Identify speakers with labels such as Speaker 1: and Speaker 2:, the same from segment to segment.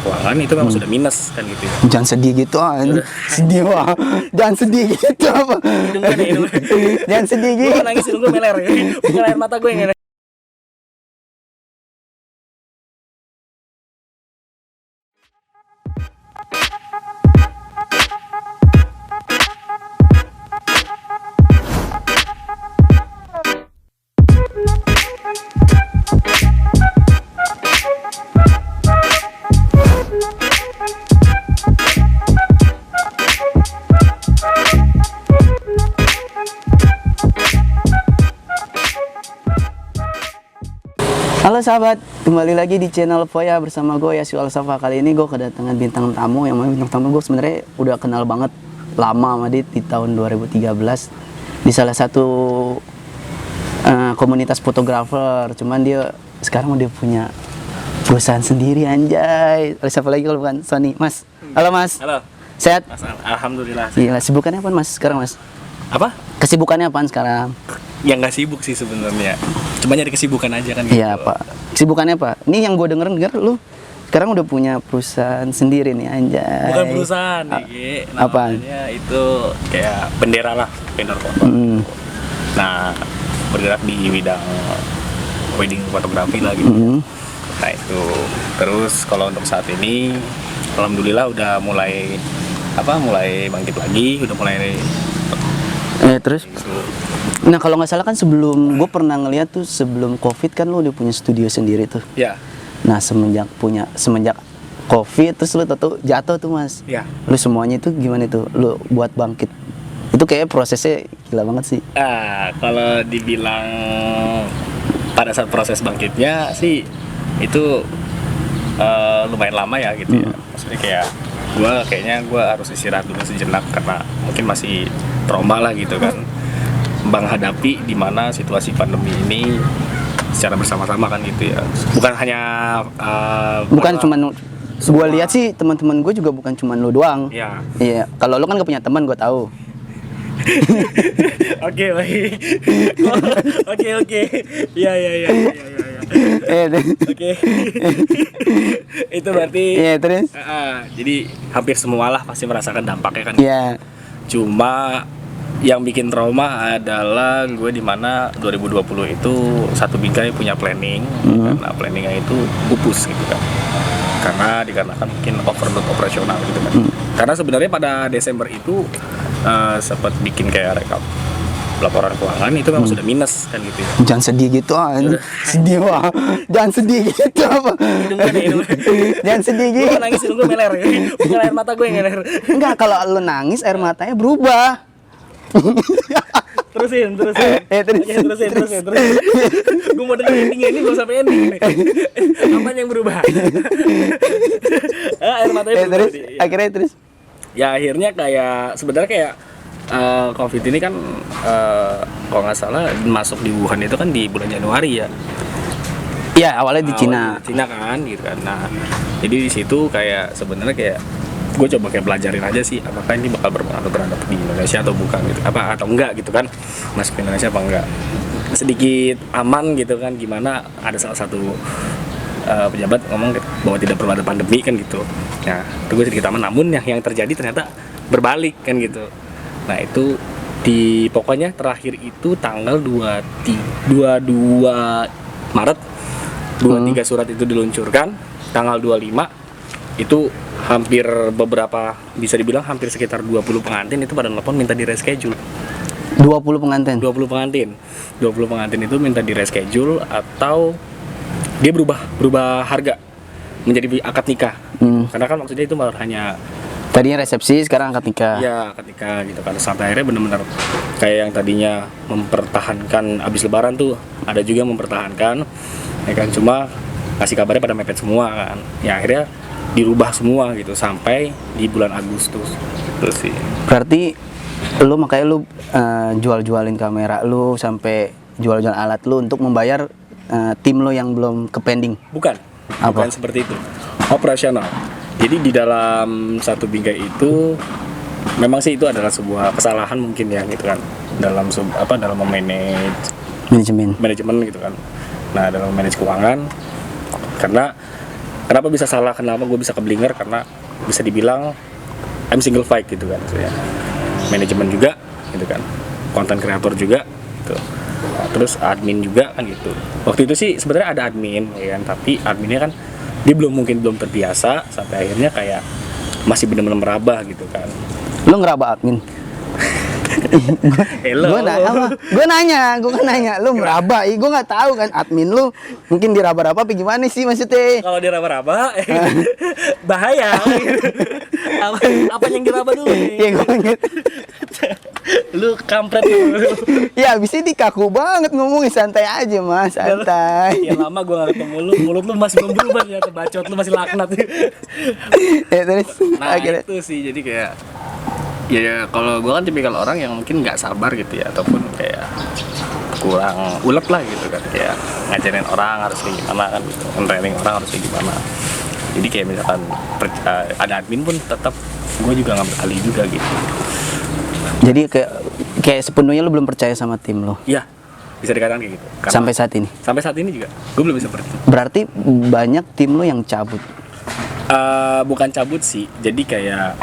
Speaker 1: keuangan itu memang sudah minus kan gitu ya.
Speaker 2: Jangan sedih gitu sedih wah. Jangan sedih gitu apa. Jangan sedih gitu.
Speaker 1: Gue nangis hidung gue meler ya. Bukan air mata gue yang
Speaker 2: Halo sahabat, kembali lagi di channel Foya bersama gue Yasyu Al-Safa. Kali ini gue kedatangan bintang tamu yang mana bintang tamu gue sebenarnya udah kenal banget lama sama dia di tahun 2013 di salah satu komunitas fotografer. Cuman dia sekarang udah punya perusahaan sendiri, anjay. Siapa lagi kalau bukan Sony, Mas? Halo Mas.
Speaker 1: Halo.
Speaker 2: Sehat?
Speaker 1: Mas, alhamdulillah.
Speaker 2: Gila, sibukannya apa Mas sekarang Mas?
Speaker 1: Apa?
Speaker 2: Kesibukannya apaan sekarang?
Speaker 1: Ya nggak sibuk sih sebenarnya. Cuma nyari kesibukan aja kan gitu.
Speaker 2: Iya Pak. Kesibukannya apa? Ini yang gue denger lu sekarang udah punya perusahaan sendiri nih, anjay.
Speaker 1: Bukan perusahaan nih,
Speaker 2: apaan?
Speaker 1: namanya itu kayak bendera lah, vendor foto. Nah, bergerak di bidang wedding fotografi lah gitu. Nah itu. Terus kalau untuk saat ini, alhamdulillah udah mulai bangkit lagi, udah mulai.
Speaker 2: Terus? Nah kalau nggak salah kan sebelum gue pernah ngeliat tuh sebelum COVID kan lu udah punya studio sendiri tuh.
Speaker 1: Ya.
Speaker 2: Nah semenjak COVID terus lu jatuh tuh Mas.
Speaker 1: Ya.
Speaker 2: Lu semuanya itu gimana tuh? Lu buat bangkit? Itu kayak prosesnya gila banget sih.
Speaker 1: Kalau dibilang pada saat proses bangkitnya sih itu lumayan lama ya gitu ya. Maksudnya kayak gue harus istirahat dulu sejenak karena mungkin masih trauma lah gitu kan. Menghadapi di mana situasi pandemi ini secara bersama-sama kan gitu ya. Bukan hanya
Speaker 2: bukan cuman gue lihat sih teman-teman gue juga bukan cuman lu doang.
Speaker 1: Iya.
Speaker 2: Iya. Kalau lu kan gak punya teman gue tahu.
Speaker 1: Oke, baik. Oke. Iya. Oke. Itu berarti.
Speaker 2: Iya, terus.
Speaker 1: Jadi hampir semualah pasti merasakan dampaknya kan.
Speaker 2: Iya.
Speaker 1: Cuma yang bikin trauma adalah gue di mana 2020 itu satu bingkai punya planning, karena planningnya itu pupus gitu kan. Dikarenakan mungkin overload operasional gitu kan. Karena sebenarnya pada Desember itu sempat bikin kayak rekap laporan keuangan itu memang sudah minus kan gitu ya.
Speaker 2: Jangan sedih gitu sedih wah. Jangan sedih gitu apa. Jangan sedih gitu.
Speaker 1: Gue nangis hidung gue meler ya. Bukan air mata gue yang meler.
Speaker 2: Enggak, kalau lu nangis air matanya berubah.
Speaker 1: Terusin.
Speaker 2: Terus.
Speaker 1: Gue mau denger endingnya ini belum sampai ending nih. Apanya yang berubah? Air matanya berubah.
Speaker 2: Terus akhirnya terus.
Speaker 1: Ya akhirnya kayak sebenarnya kayak COVID ini kan kalau nggak salah masuk di Wuhan itu kan di bulan Januari ya.
Speaker 2: Iya, awalnya di Cina.
Speaker 1: Cina kan gitu kan. Nah, jadi di situ kayak sebenarnya kayak gue coba kayak belajarin aja sih apakah ini bakal berpengaruh di Indonesia atau bukan gitu, atau enggak gitu kan, masuk ke Indonesia apa enggak, sedikit aman gitu kan, gimana ada salah satu pejabat ngomong bahwa tidak perlu ada pandemi kan gitu. Nah itu gue sedikit aman, namun yang terjadi ternyata berbalik kan gitu. Nah itu pokoknya terakhir itu tanggal 22 Maret 23 surat itu diluncurkan, tanggal 25 itu hampir bisa dibilang hampir sekitar 20 pengantin itu pada nelpon minta di reschedule.
Speaker 2: 20 pengantin itu minta di reschedule atau dia berubah harga menjadi akad nikah. Karena kan maksudnya itu malah hanya tadinya resepsi, sekarang akad nikah.
Speaker 1: Iya, akad nikah gitu kan. Sampai akhirnya benar-benar kayak yang tadinya mempertahankan abis lebaran tuh ada juga yang mempertahankan ya kan, cuma kasih kabarnya pada mepet semua kan. Ya akhirnya dirubah semua gitu sampai di bulan Agustus. Terus sih.
Speaker 2: Berarti makanya lu jual-jualin kamera lu sampai jual-jual alat lu untuk membayar tim lu yang belum ke pending.
Speaker 1: Bukan seperti itu. Operasional. Jadi di dalam satu bingkai itu memang sih itu adalah sebuah kesalahan mungkin ya gitu kan. Dalam memanage manajemen gitu kan. Nah, dalam manage keuangan karena
Speaker 2: Kenapa bisa salah? Kenapa gue bisa keblinger? Karena bisa dibilang I'm single fight gitu kan, maksudnya manajemen juga gitu kan, konten kreator juga gitu. Nah, terus admin juga kan gitu. Waktu itu sih sebenarnya ada admin ya kan, tapi adminnya kan dia mungkin belum terbiasa sampai akhirnya kayak masih benar-benar meraba gitu kan.
Speaker 3: Lu ngeraba admin?
Speaker 2: Hello.
Speaker 3: Gue nanya, lu meraba? Gue nggak tahu kan admin lu mungkin diraba-raba apa gimana sih maksudnya?
Speaker 2: Kalau diraba-raba bahaya. apa yang diraba dulu nih?
Speaker 3: Iya gue gitu.
Speaker 2: Lu kampret lu.
Speaker 3: Ya abisnya dikaku banget ngomongin, santai aja mas, santai.
Speaker 2: Ya lama gue gak ketemu lu, mulut lu masih belum berubah ya, bacot lu masih laknat.
Speaker 3: Ya terus
Speaker 2: Nah
Speaker 3: akhirnya
Speaker 2: itu sih, jadi kayak ya kalau gue kan tipikal orang yang mungkin nggak sabar gitu ya, ataupun kayak kurang ulet lah gitu kan, kayak ngajarin orang harus kayak gimana kan gitu, training orang harus kayak gimana. Jadi kayak misalkan ada admin pun tetap gue juga ngambil alih juga gitu.
Speaker 3: jadi kayak sepenuhnya lu belum percaya sama tim lo
Speaker 2: Iya, bisa dikatakan kayak gitu. Karena
Speaker 3: sampai saat ini
Speaker 2: juga gue belum bisa seperti itu.
Speaker 3: berarti banyak tim lo yang cabut.
Speaker 2: Bukan cabut sih, jadi kayak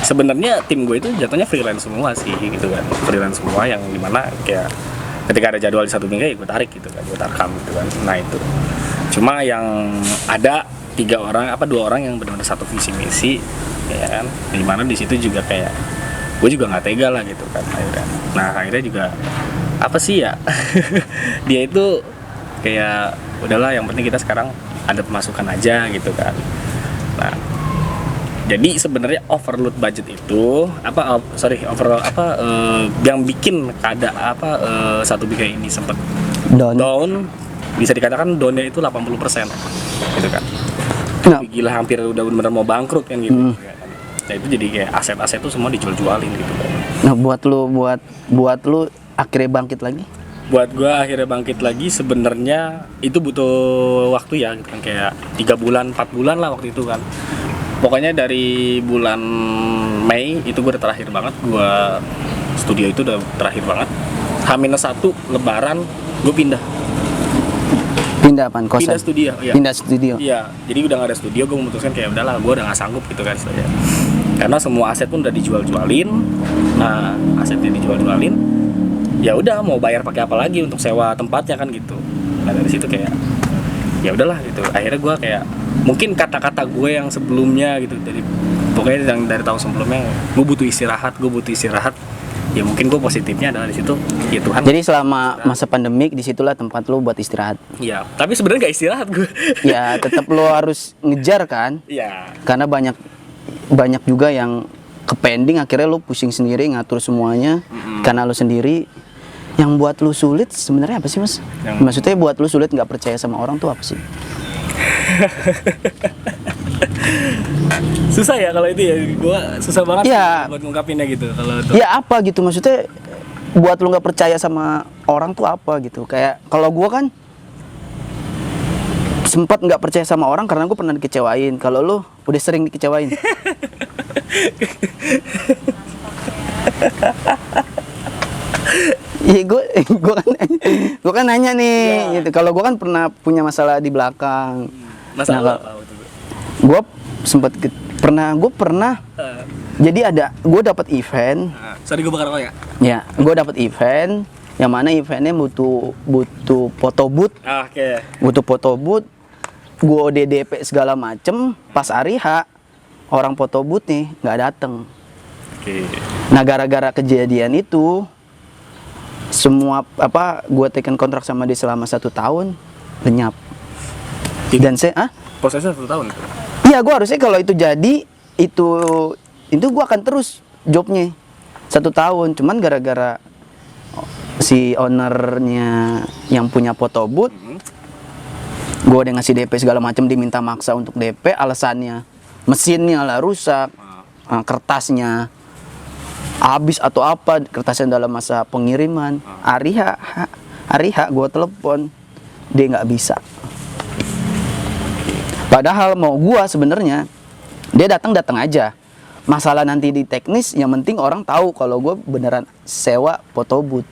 Speaker 2: sebenarnya tim gue itu jatuhnya freelance semua sih gitu kan, freelance semua yang dimana kayak ketika ada jadwal di satu minggu ya gue tarik gitu kan, gue tarkam gitu kan. Nah itu cuma yang ada 2 orang yang benar-benar satu visi misi ya kan, dimana di situ juga kayak gue juga nggak tega lah gitu kan akhirnya. Nah akhirnya juga apa sih ya dia itu kayak udahlah yang penting kita sekarang ada pemasukan aja gitu kan. Nah jadi sebenarnya overload budget itu yang bikin satu bika ini sempat down, bisa dikatakan downnya itu 80% gitu kan.
Speaker 3: Nah.
Speaker 2: Gila, hampir udah benar-benar mau bangkrut kan gitu. Nah itu jadi kayak aset-aset itu semua dijual-jualin gitu kan.
Speaker 3: Nah buat lu akhirnya bangkit lagi?
Speaker 2: Buat gua akhirnya bangkit lagi sebenarnya itu butuh waktu ya gitu kan, kayak 3 bulan 4 bulan lah waktu itu kan. Pokoknya dari bulan Mei itu gue udah terakhir banget, gue studio itu udah terakhir banget. H-1 lebaran gue pindah
Speaker 3: apaan? Kosan?
Speaker 2: Pindah studio, iya.
Speaker 3: Pindah studio?
Speaker 2: Iya, jadi udah gak ada studio, gue memutuskan kayak udahlah, gue udah gak sanggup gitu kan istilahnya. Karena semua aset pun udah dijual-jualin. Nah, asetnya dijual-jualin, ya udah mau bayar pakai apa lagi untuk sewa tempatnya kan gitu. Nah dari situ kayak ya udahlah gitu. Akhirnya gue kayak mungkin kata-kata gue yang sebelumnya gitu, pokoknya dari tahun sebelumnya gue butuh istirahat. Ya mungkin gue positifnya adalah di situ ya Tuhan.
Speaker 3: Jadi selama masa pandemik disitulah tempat lu buat istirahat.
Speaker 2: Iya, tapi sebenarnya nggak istirahat gue.
Speaker 3: Ya tetap lu harus ngejar kan.
Speaker 2: Iya.
Speaker 3: Karena banyak juga yang kepending, akhirnya lu pusing sendiri ngatur semuanya. Karena lu sendiri. Yang buat lu sulit sebenarnya apa sih mas? Maksudnya buat lu sulit nggak percaya sama orang tuh apa sih?
Speaker 2: Susah ya kalau itu ya, gue susah banget
Speaker 3: ya,
Speaker 2: buat ngungkapinnya gitu kalau itu.
Speaker 3: Ya apa gitu maksudnya buat lu nggak percaya sama orang tuh apa gitu? Kayak kalau gue kan sempat nggak percaya sama orang karena gue pernah dikecewain. Kalau lu udah sering dikecewain? Iya gue kan nanya nih ya. Gitu. Kalau gue kan pernah punya masalah di belakang.
Speaker 2: Masalah
Speaker 3: apa itu? Gue sempat pernah. Jadi gue dapat event.
Speaker 2: Sorry gue bakar rokok ya.
Speaker 3: Ya, gue dapat event yang mana eventnya butuh foto booth.
Speaker 2: Oke.
Speaker 3: Butuh foto booth. Gue DDP segala macem. Pas hari H orang foto booth nih nggak dateng.
Speaker 2: Oke.
Speaker 3: Nah gara-gara kejadian itu semua gue taken kontrak sama dia selama 1 tahun lenyap. Dan saya
Speaker 2: prosesnya 1 tahun itu.
Speaker 3: Iya, gue harusnya kalau itu jadi itu gue akan terus jobnya 1 tahun. Cuman gara-gara si ownernya yang punya foto booth, gue udah ngasih DP segala macam, diminta maksa untuk DP, alasannya mesinnya lah rusak, kertasnya habis atau apa, kertasnya dalam masa pengiriman. Hari H gue telepon, dia nggak bisa. Padahal mau gue sebenarnya dia datang aja. Masalah nanti di teknis, yang penting orang tahu kalau gue beneran sewa foto booth.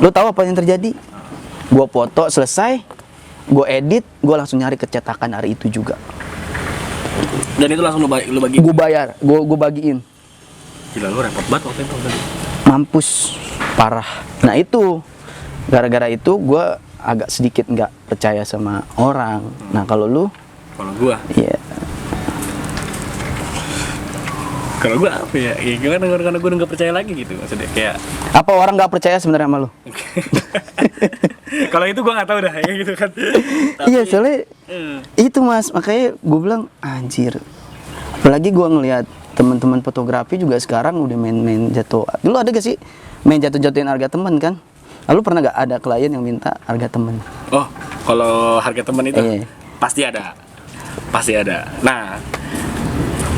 Speaker 3: Lo tahu apa yang terjadi? Gue foto selesai, gue edit, gue langsung nyari kecetakan hari itu juga.
Speaker 2: Dan itu langsung lu bagi.
Speaker 3: Gue bayar, gue bagiin.
Speaker 2: Gila, lu repot banget waktu itu.
Speaker 3: Mampus parah. Nah itu gara-gara itu gue agak sedikit nggak percaya sama orang. Nah kalau lu?
Speaker 2: Kalau gua?
Speaker 3: Iya.
Speaker 2: Kalau gua apa ya? Ya gimana karena gua nggak percaya lagi gitu maksudnya kayak.
Speaker 3: Apa orang nggak percaya sebenarnya sama lu?
Speaker 2: Kalau itu gua nggak tahu dah ya gitu kan.
Speaker 3: Iya soalnya itu mas, makanya gue bilang anjir. Apalagi gue ngelihat teman-teman fotografi juga sekarang udah main-main jatuh. Dulu ada gak sih main jatuh-jatuhin harga teman kan? Lalu pernah gak ada klien yang minta harga teman?
Speaker 2: Oh, kalau harga teman itu
Speaker 3: Iya.
Speaker 2: pasti ada. Nah,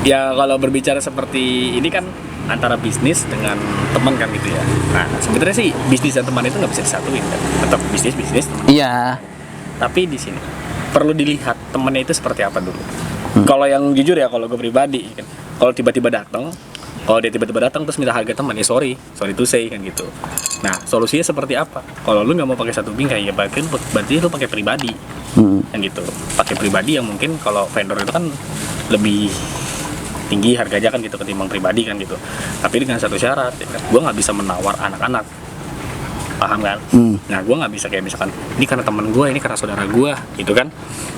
Speaker 2: ya kalau berbicara seperti ini kan antara bisnis dengan teman kan gitu ya. Nah, sebenarnya sih bisnis dan teman itu nggak bisa disatuin kan. Tetap bisnis teman.
Speaker 3: Iya.
Speaker 2: Tapi di sini perlu dilihat temennya itu seperti apa dulu. Kalau yang jujur ya, kalau gue pribadi kan, kalau tiba-tiba datang, kalau dia tiba-tiba datang terus minta harga teman, ya sorry to say kan gitu. Nah, solusinya seperti apa? Kalau lu nggak mau pakai satu bingkai, ya berarti lu pakai pribadi, yang gitu. Pakai pribadi yang mungkin kalau vendor itu kan lebih tinggi harganya kan gitu ketimbang pribadi kan gitu. Tapi dengan satu syarat, ya kan? Gue nggak bisa menawar anak-anak, paham kan? Nah, gue nggak bisa kayak misalkan ini karena teman gue, ini karena saudara gue, gitu kan?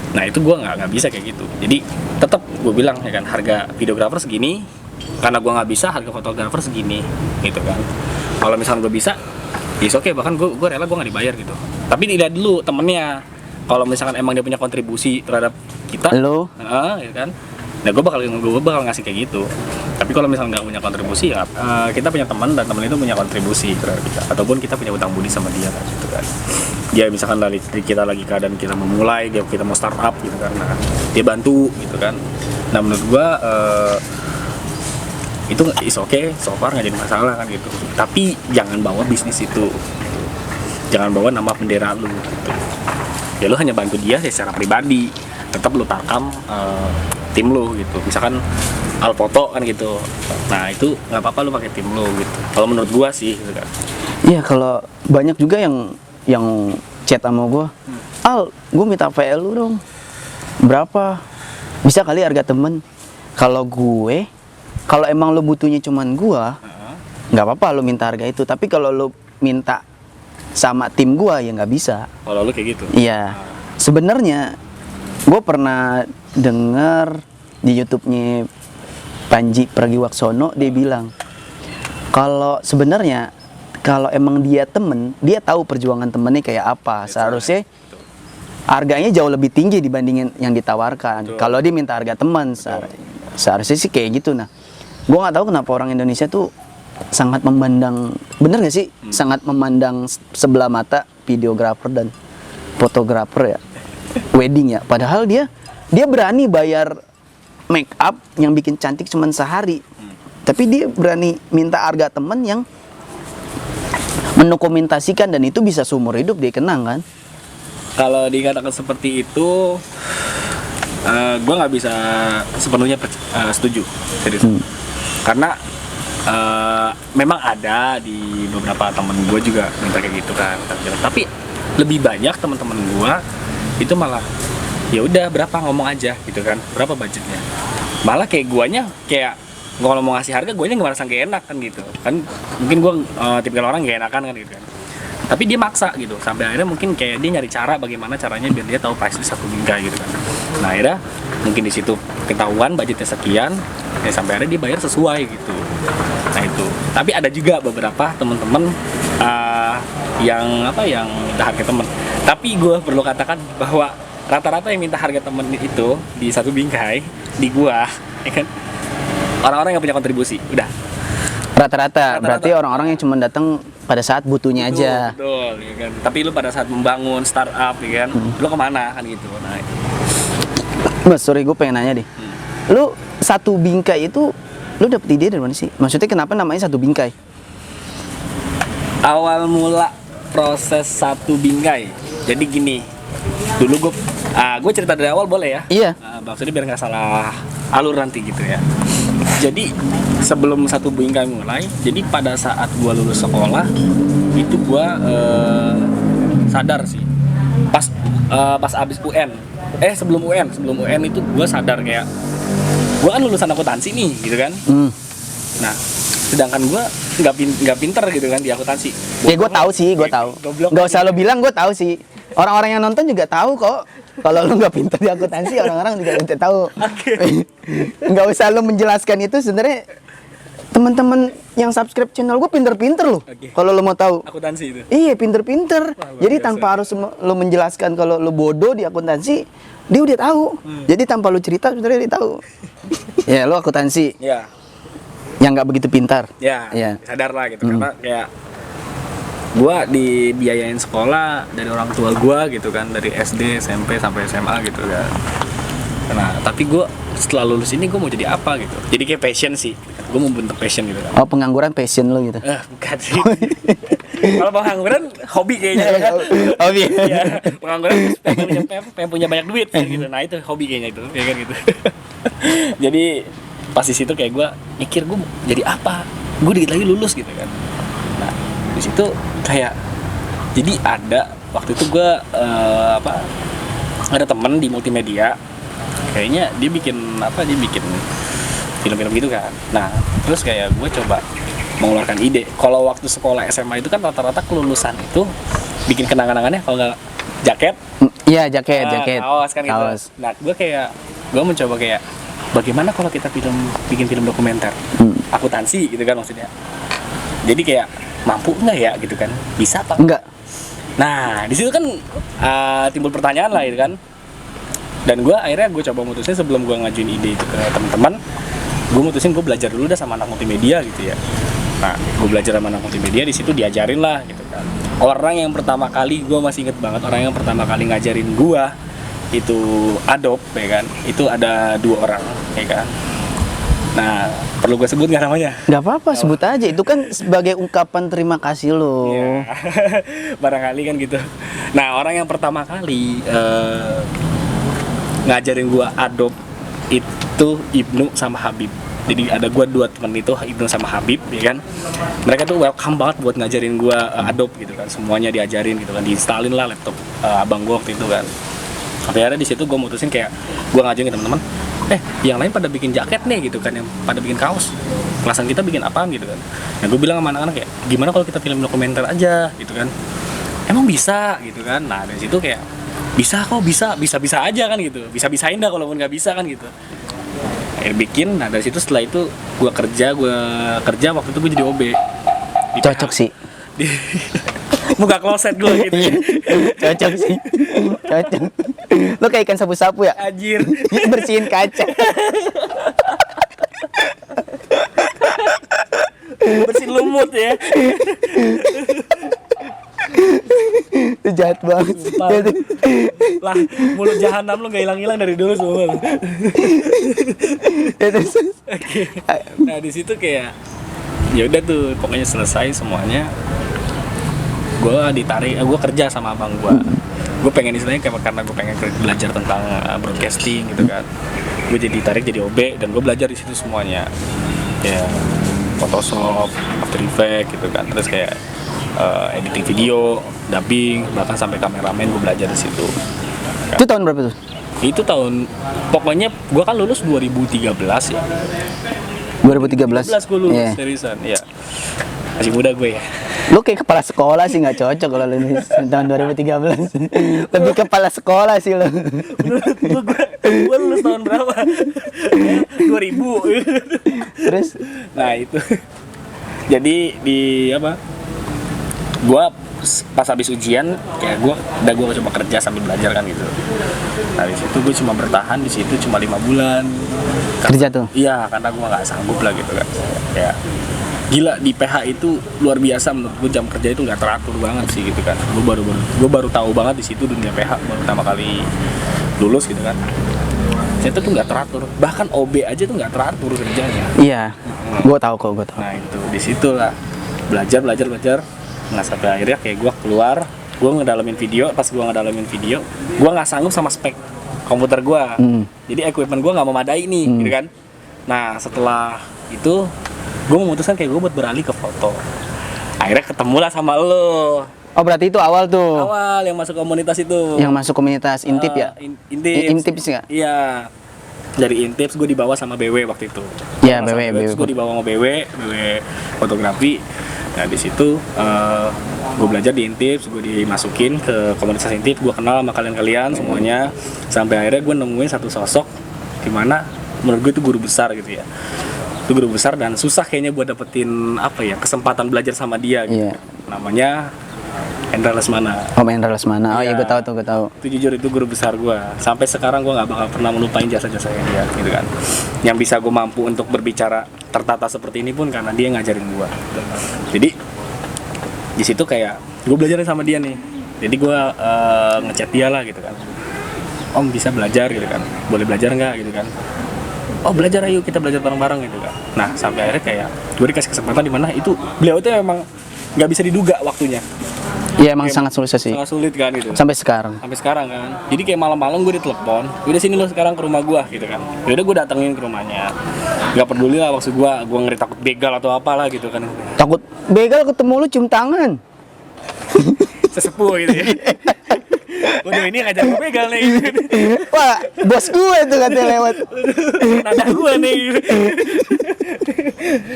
Speaker 2: Nah, itu gue nggak bisa kayak gitu. Jadi tetap gue bilang ya kan, harga videografer segini, karena gue nggak bisa, harga fotografer segini, gitu kan? Kalau misalkan gue bisa, ya oke, bahkan gue rela gue nggak dibayar gitu. Tapi dilihat dulu temennya. Kalau misalkan emang dia punya kontribusi terhadap kita, ya kan? Nah, gue bakal ngasih kayak gitu. Tapi kalau misalnya nggak punya kontribusi ya kita punya teman dan teman itu punya kontribusi terhadap kita, ataupun kita punya utang budi sama dia kan gitu kan. Dia misalkan kita lagi keadaan kita memulai, kita mau start up gitu kan, nah, dia bantu gitu kan. Nah, menurut gue itu is okay, so far nggak jadi masalah kan gitu. Tapi jangan bawa bisnis itu, jangan bawa nama bendera lu gitu. Ya lu hanya bantu dia secara pribadi, tetap lu tarkam tim lu gitu. Misalkan Alfoto kan gitu. Nah, itu nggak apa-apa lu pakai tim lu gitu. Kalau menurut gua sih gitu kan.
Speaker 3: Iya, kalau banyak juga yang chat sama gua, Al, gua minta VL lu dong. Berapa? Bisa kali harga temen. Kalau emang lu butuhnya cuman gua, nggak apa-apa lu minta harga itu. Tapi kalau lu minta sama tim gua ya nggak bisa.
Speaker 2: Kalau lu kayak gitu.
Speaker 3: Iya. Sebenarnya gua pernah dengar di YouTube-nya Panji Pragiwaksono, dia bilang kalau sebenarnya kalau emang dia temen, dia tahu perjuangan temennya kayak apa. Seharusnya harganya jauh lebih tinggi dibandingin yang ditawarkan. Kalau dia minta harga teman, seharusnya sih kayak gitu. Nah, gue nggak tahu kenapa orang Indonesia tuh sangat memandang, bener gak sih? Sangat memandang sebelah mata videografer dan fotografer ya, wedding ya. Padahal dia berani bayar make up yang bikin cantik cuman sehari, tapi dia berani minta harga temen yang mendokumentasikan, dan itu bisa seumur hidup dia kenang kan.
Speaker 2: Kalau dikatakan seperti itu, gue nggak bisa sepenuhnya setuju, serius. Karena memang ada di beberapa temen gue juga minta kayak gitu kan. Tapi lebih banyak teman-teman gue itu malah ya udah berapa ngomong aja gitu kan, berapa budgetnya. Malah kayak guanya kayak kalau mau ngasih harga guanya nggak merasa gak enak kan gitu kan. Mungkin gue tipikal orang gak enakan kan gitu kan. Tapi dia maksa gitu, sampai akhirnya mungkin kayak dia nyari cara bagaimana caranya biar dia tahu price list satu bingkai gitu kan. Nah, akhirnya mungkin di situ ketahuan budgetnya sekian, ya sampai akhirnya dia bayar sesuai gitu. Nah itu. Tapi ada juga beberapa teman-teman yang minta harga temen. Tapi gue perlu katakan bahwa rata-rata yang minta harga temen itu di satu bingkai di gua, ya kan, orang-orang yang punya kontribusi, udah.
Speaker 3: Rata-rata. Berarti orang-orang yang cuma datang pada saat butuhnya aja.
Speaker 2: Betul, ya kan. Tapi lu pada saat membangun startup, ya kan, lu kemana kan gitu. Nah,
Speaker 3: Mas, sorry, gue pengen nanya deh. Lu satu bingkai itu, lu dapet ide dari mana sih? Maksudnya kenapa namanya satu bingkai?
Speaker 2: awal mula proses satu bingkai. Jadi gini, dulu gue cerita dari awal boleh ya?
Speaker 3: Iya.
Speaker 2: Maksudnya biar nggak salah alur nanti gitu ya. Jadi sebelum satu bingkai mulai, jadi pada saat gue lulus sekolah itu gue sadar sih, pas pas abis UN. Sebelum UN itu gue sadar kayak gue kan lulusan akuntansi nih gitu kan. Nah, sedangkan gue nggak pinter gitu kan di akuntansi.
Speaker 3: Ya gue tahu sih, gue tahu.
Speaker 2: Goblok.
Speaker 3: Gak usah lo bilang, gue tahu sih. Orang-orang yang nonton juga tahu kok. Kalau lo nggak pinter di akuntansi, orang-orang juga udah tahu. Nggak usah lo menjelaskan itu. Sebenarnya teman-teman yang subscribe channel gue pinter-pinter loh. Kalau lo mau tahu.
Speaker 2: Akuntansi itu.
Speaker 3: Iya, pinter-pinter. Jadi
Speaker 2: biasa.
Speaker 3: tanpa harus lo menjelaskan kalau lo bodoh di akuntansi, dia udah tahu. Jadi tanpa lo cerita sebenarnya dia tahu. Ya, lo akuntansi.
Speaker 2: Ya.
Speaker 3: Yang nggak begitu pintar.
Speaker 2: Ya,
Speaker 3: Iya.
Speaker 2: sadar lah gitu karena kayak gua dibiayain sekolah dari orang tua gua gitu kan, dari SD, SMP sampai SMA gitu kan. Nah, tapi gua setelah lulus ini gua mau jadi apa gitu. Jadi kayak passion sih. Gua mau bentuk passion gitu kan.
Speaker 3: Oh, pengangguran passion lo gitu.
Speaker 2: Bukan sih. Kalau pengangguran hobi kayaknya kan.
Speaker 3: Hobi.
Speaker 2: Iya, pengangguran pengen punya banyak duit kayak gitu. Nah, itu hobi kayaknya itu, kayak kan gitu. Jadi pas di situ kayak gue mikir gue jadi apa, gue dikit lagi lulus gitu kan. Nah di situ kayak jadi ada waktu itu gue ada temen di multimedia kayaknya dia bikin film-film gitu kan. Nah terus kayak gue coba mengeluarkan ide. Kalau waktu sekolah SMA itu kan rata-rata kelulusan itu bikin kenang-kenangannya kalau nggak jaket,
Speaker 3: Iya, jaket.
Speaker 2: kaos kan gitu. Nah gue mencoba kayak bagaimana kalau kita bikin film dokumenter akuntansi gitu kan maksudnya. Jadi kayak mampu nggak ya gitu kan, bisa apa
Speaker 3: Enggak.
Speaker 2: Nah di situ kan timbul pertanyaan lah gitu kan. Dan gue akhirnya coba mutusin sebelum gue ngajuin ide itu ke teman-teman, gue mutusin gue belajar dulu dah sama anak multimedia gitu ya. Nah gue belajar sama anak multimedia, di situ diajarin lah gitu kan. Orang yang pertama kali, gue masih inget banget, orang yang pertama kali ngajarin gue itu Adobe ya kan, itu ada 2 orang ya kan. Nah perlu gue sebut nggak namanya?
Speaker 3: Nggak apa-apa, sebut aja. Itu kan sebagai ungkapan terima kasih lo.
Speaker 2: Iya. Barangkali kan gitu. Nah orang yang pertama kali ngajarin gue Adobe itu Ibnu sama Habib. Jadi ada gue 2 teman itu, Ibnu sama Habib ya kan. Mereka tuh welcome banget buat ngajarin gue Adobe gitu kan. Semuanya diajarin gitu kan, diinstalin lah laptop abang gue waktu itu kan. Sampai akhirnya di situ gue mutusin kayak gue ngajuin ke teman-teman, yang lain pada bikin jaket nih gitu kan, yang pada bikin kaos, kelasan kita bikin apaan gitu kan. Nah gue bilang sama anak-anak kayak gimana kalau kita film dokumenter aja gitu kan, emang bisa gitu kan. Nah dari situ kayak bisa aja kan gitu, bisa-bisain dah kalaupun nggak bisa kan gitu. Akhirnya bikin. Nah dari situ setelah itu gue kerja waktu itu gue jadi OB di
Speaker 3: Cocok
Speaker 2: PH.
Speaker 3: sih.
Speaker 2: Buka kloset gue gitu ya.
Speaker 3: Cocok sih. Cocok. Lo kayak ikan sapu-sapu ya?
Speaker 2: Anjir.
Speaker 3: Bersihin kaca.
Speaker 2: Bersihin lumut ya.
Speaker 3: Itu jahat banget sih.
Speaker 2: Lah mulut jahanam lu gak hilang-hilang dari dulu semua. Oke. Nah di situ kayak ya udah tuh pokoknya selesai semuanya. Gue kerja sama abang gue pengen istilahnya karena gue pengen belajar tentang broadcasting gitu kan. Gue jadi ditarik jadi OB dan gue belajar di situ semuanya ya, Photoshop, After Effects gitu kan, terus kayak editing video, dubbing, bahkan sampai kameramen gue belajar di situ.
Speaker 3: Itu tahun berapa tuh?
Speaker 2: Itu pokoknya gue kan lulus 2013 ya.
Speaker 3: 2013.
Speaker 2: Gue lulus,
Speaker 3: Iya.
Speaker 2: seriusan ya. Masih muda gue ya.
Speaker 3: Lu kayak kepala sekolah sih, nggak cocok kalau lu tahun 2013. Lebih kepala sekolah sih lu.
Speaker 2: Gue lulus tahun berapa? 2000.
Speaker 3: Terus?
Speaker 2: Nah itu. Jadi gue pas habis ujian kayak gue coba kerja sambil belajar kan gitu. Nah di situ gue cuma bertahan di situ cuma 5 bulan.
Speaker 3: Kerja tuh?
Speaker 2: Iya, karena gue nggak sanggup lah gitu kan. Kayak gila di PH itu luar biasa menurut gue, jam kerja itu nggak teratur banget sih gitu kan. Gue baru tahu banget di situ dunia PH, baru pertama kali lulus gitu kan. Saya tuh nggak teratur, bahkan OB aja tuh nggak teratur kerjanya.
Speaker 3: Iya, gue tahu kok, gue tahu.
Speaker 2: Nah itu di situ lah belajar. Nah sampai akhirnya kayak gue keluar, gue ngedalamin video. Pas gue ngedalamin video, gue nggak sanggup sama spek komputer gue. Jadi equipment gue nggak memadai nih, gitu kan. Nah setelah itu gue memutuskan kayak gue buat beralih ke foto. Akhirnya ketemu lah sama lo
Speaker 3: Oh, berarti itu awal tuh.
Speaker 2: Awal yang masuk komunitas itu.
Speaker 3: Yang masuk komunitas Intip ya?
Speaker 2: Intips.
Speaker 3: Intips nggak?
Speaker 2: Iya. Dari Intips gue dibawa sama BW waktu itu.
Speaker 3: Iya, BW.
Speaker 2: Gue dibawa sama BW fotografi. Nah di situ gue belajar di Intips, gue dimasukin ke komunitas Intips, gue kenal sama kalian semuanya. Sampai akhirnya gue nemuin satu sosok dimana menurut gue itu guru besar gitu ya. Itu guru besar dan susah kayaknya buat dapetin apa ya kesempatan belajar sama dia gitu.
Speaker 3: Iya.
Speaker 2: Namanya Hendra Lesmana.
Speaker 3: Oh, Hendra Lesmana. Oh iya, gue tahu.
Speaker 2: Itu jujur itu guru besar gue. Sampai sekarang gue nggak bakal pernah melupain jasa-jasanya dia, gitu kan. Yang bisa gue mampu untuk berbicara tertata seperti ini pun karena dia ngajarin gue. Jadi di situ kayak gue belajar sama dia nih. Jadi gue ngechat dia lah gitu kan. Om bisa belajar gitu kan. Boleh belajar nggak gitu kan. Oh belajar ayo kita belajar bareng-bareng gitu kan. Nah sampai akhirnya kayak gue dikasih kesempatan di mana itu beliau itu memang nggak bisa diduga waktunya.
Speaker 3: Iya, emang sangat sulit sih.
Speaker 2: Sangat sulit kan gitu.
Speaker 3: Sampai sekarang.
Speaker 2: Sampai sekarang kan. Jadi kayak malam-malam gue ditelepon, udah sini lo sekarang ke rumah gue gitu kan. Udah gue datengin ke rumahnya. Gak peduli lah maksud gue ngeri takut begal atau apalah gitu kan.
Speaker 3: Takut begal ketemu lu cium tangan.
Speaker 2: Sesepuh gitu ya. Waduh ini ngajak gue begal nih.
Speaker 3: Wah, bos gue tuh katanya lewat.
Speaker 2: Nada gue nih.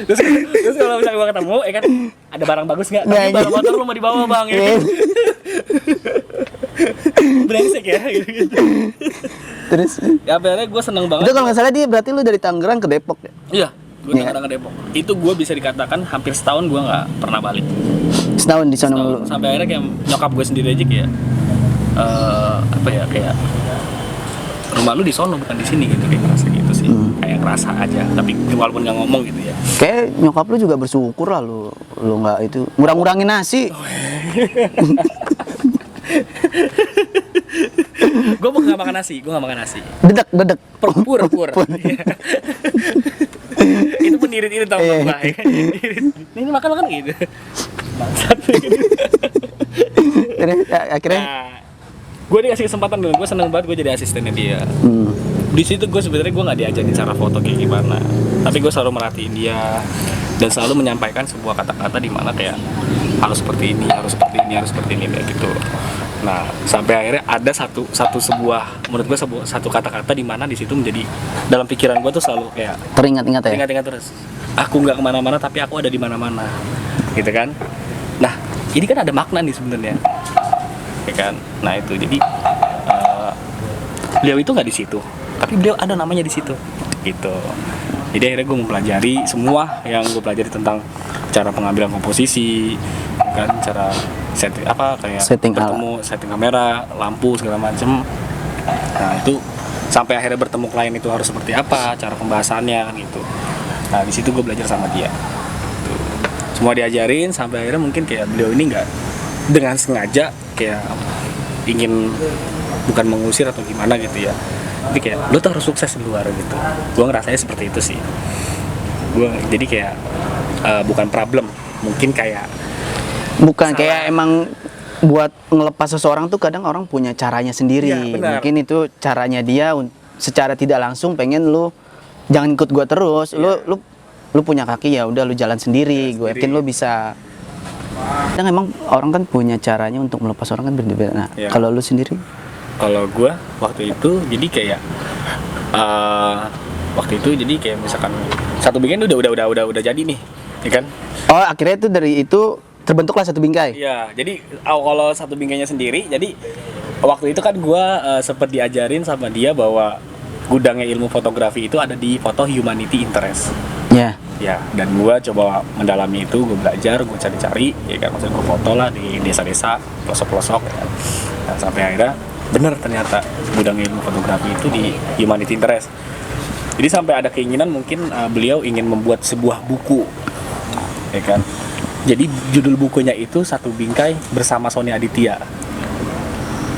Speaker 2: terus kalau misalnya gue ketemu, kan ada barang bagus nggak? Tapi barang motor lu mau dibawa bang ya. Brengsek ya gitu.
Speaker 3: Terus?
Speaker 2: Ya akhirnya gue seneng banget.
Speaker 3: Itu kalau nggak salah dia berarti lu dari Tangerang ke Depok ya?
Speaker 2: Iya, gue Tangerang ke Depok. Itu gue bisa dikatakan hampir setahun gue nggak pernah balik.
Speaker 3: Setahun di sana dulu.
Speaker 2: Sampai akhirnya kayak nyokap gue sendiri aja kayak apa ya kayak rumah lu di sono bukan di sini gitu kayak ngerasa gitu sih. Kayak ngerasa aja tapi walaupun nggak ngomong gitu ya.
Speaker 3: Kayak nyokap lu juga bersyukur lah lu nggak itu ngurang-ngurangin nasi.
Speaker 2: Gue nggak makan nasi.
Speaker 3: Dedek.
Speaker 2: Pur. Itu pun irit-irit tau gue. Ini makan gitu. Bangsat.
Speaker 3: Akhirnya
Speaker 2: gue dikasih kesempatan dulu, gue seneng banget gue jadi asistennya dia. Di situ gue sebenarnya gue nggak diajarin cara foto kayak gimana, tapi gue selalu merhatiin dia dan selalu menyampaikan sebuah kata-kata di mana kayak harus seperti ini kayak gitu. Nah sampai akhirnya ada sebuah menurut gue satu kata-kata di mana di situ menjadi dalam pikiran gue tuh selalu kayak
Speaker 3: teringat-ingat ya.
Speaker 2: Ingat terus. Aku nggak kemana-mana tapi aku ada di mana-mana, gitu kan? Nah ini kan ada makna nih sebenarnya, ya kan? Nah itu jadi beliau itu nggak di situ, tapi beliau ada namanya di situ, gitu. Jadi akhirnya gue mempelajari semua yang gue pelajari tentang cara pengambilan komposisi, kan cara setting kamera, lampu segala macem. Nah itu sampai akhirnya bertemu klien itu harus seperti apa, cara pembahasannya kan gitu. Nah di situ gue belajar sama dia. Tuh. Semua diajarin sampai akhirnya mungkin kayak beliau ini nggak dengan sengaja kayak ingin bukan mengusir atau gimana gitu ya. Jadi kayak lo tuh harus sukses di luar gitu. Gue ngerasanya seperti itu sih. Gue jadi kayak bukan problem, mungkin kayak
Speaker 3: bukan salah. Kayak emang buat ngelepas seseorang tuh kadang orang punya caranya sendiri. Ya, mungkin itu caranya dia secara tidak langsung pengen lu jangan ikut gua terus. Ya. Lu punya kaki ya udah lu jalan sendiri. Gue yakin lu bisa. Kadang emang orang kan punya caranya untuk melepas orang kan berbeda. Nah, ya. Kalau lu sendiri?
Speaker 2: Kalau gua waktu itu jadi kayak misalkan satu bingkai udah jadi nih, ya kan?
Speaker 3: Oh, akhirnya itu dari itu terbentuklah satu bingkai.
Speaker 2: Iya, jadi kalau satu bingkainya sendiri, jadi waktu itu kan gua sempat diajarin sama dia bahwa gudangnya ilmu fotografi itu ada di foto humanity interest.
Speaker 3: Iya.
Speaker 2: Ya, dan gua coba mendalami itu, gua belajar, gua cari-cari, ya kan, maksudnya gua foto lah di desa-desa, pelosok-pelosok, ya kan. Nah, sampai akhirnya bener ternyata gudang ilmu fotografi itu di humanity interest. Jadi sampai ada keinginan mungkin beliau ingin membuat sebuah buku, ya kan. Jadi judul bukunya itu Satu Bingkai Bersama Sony Aditya.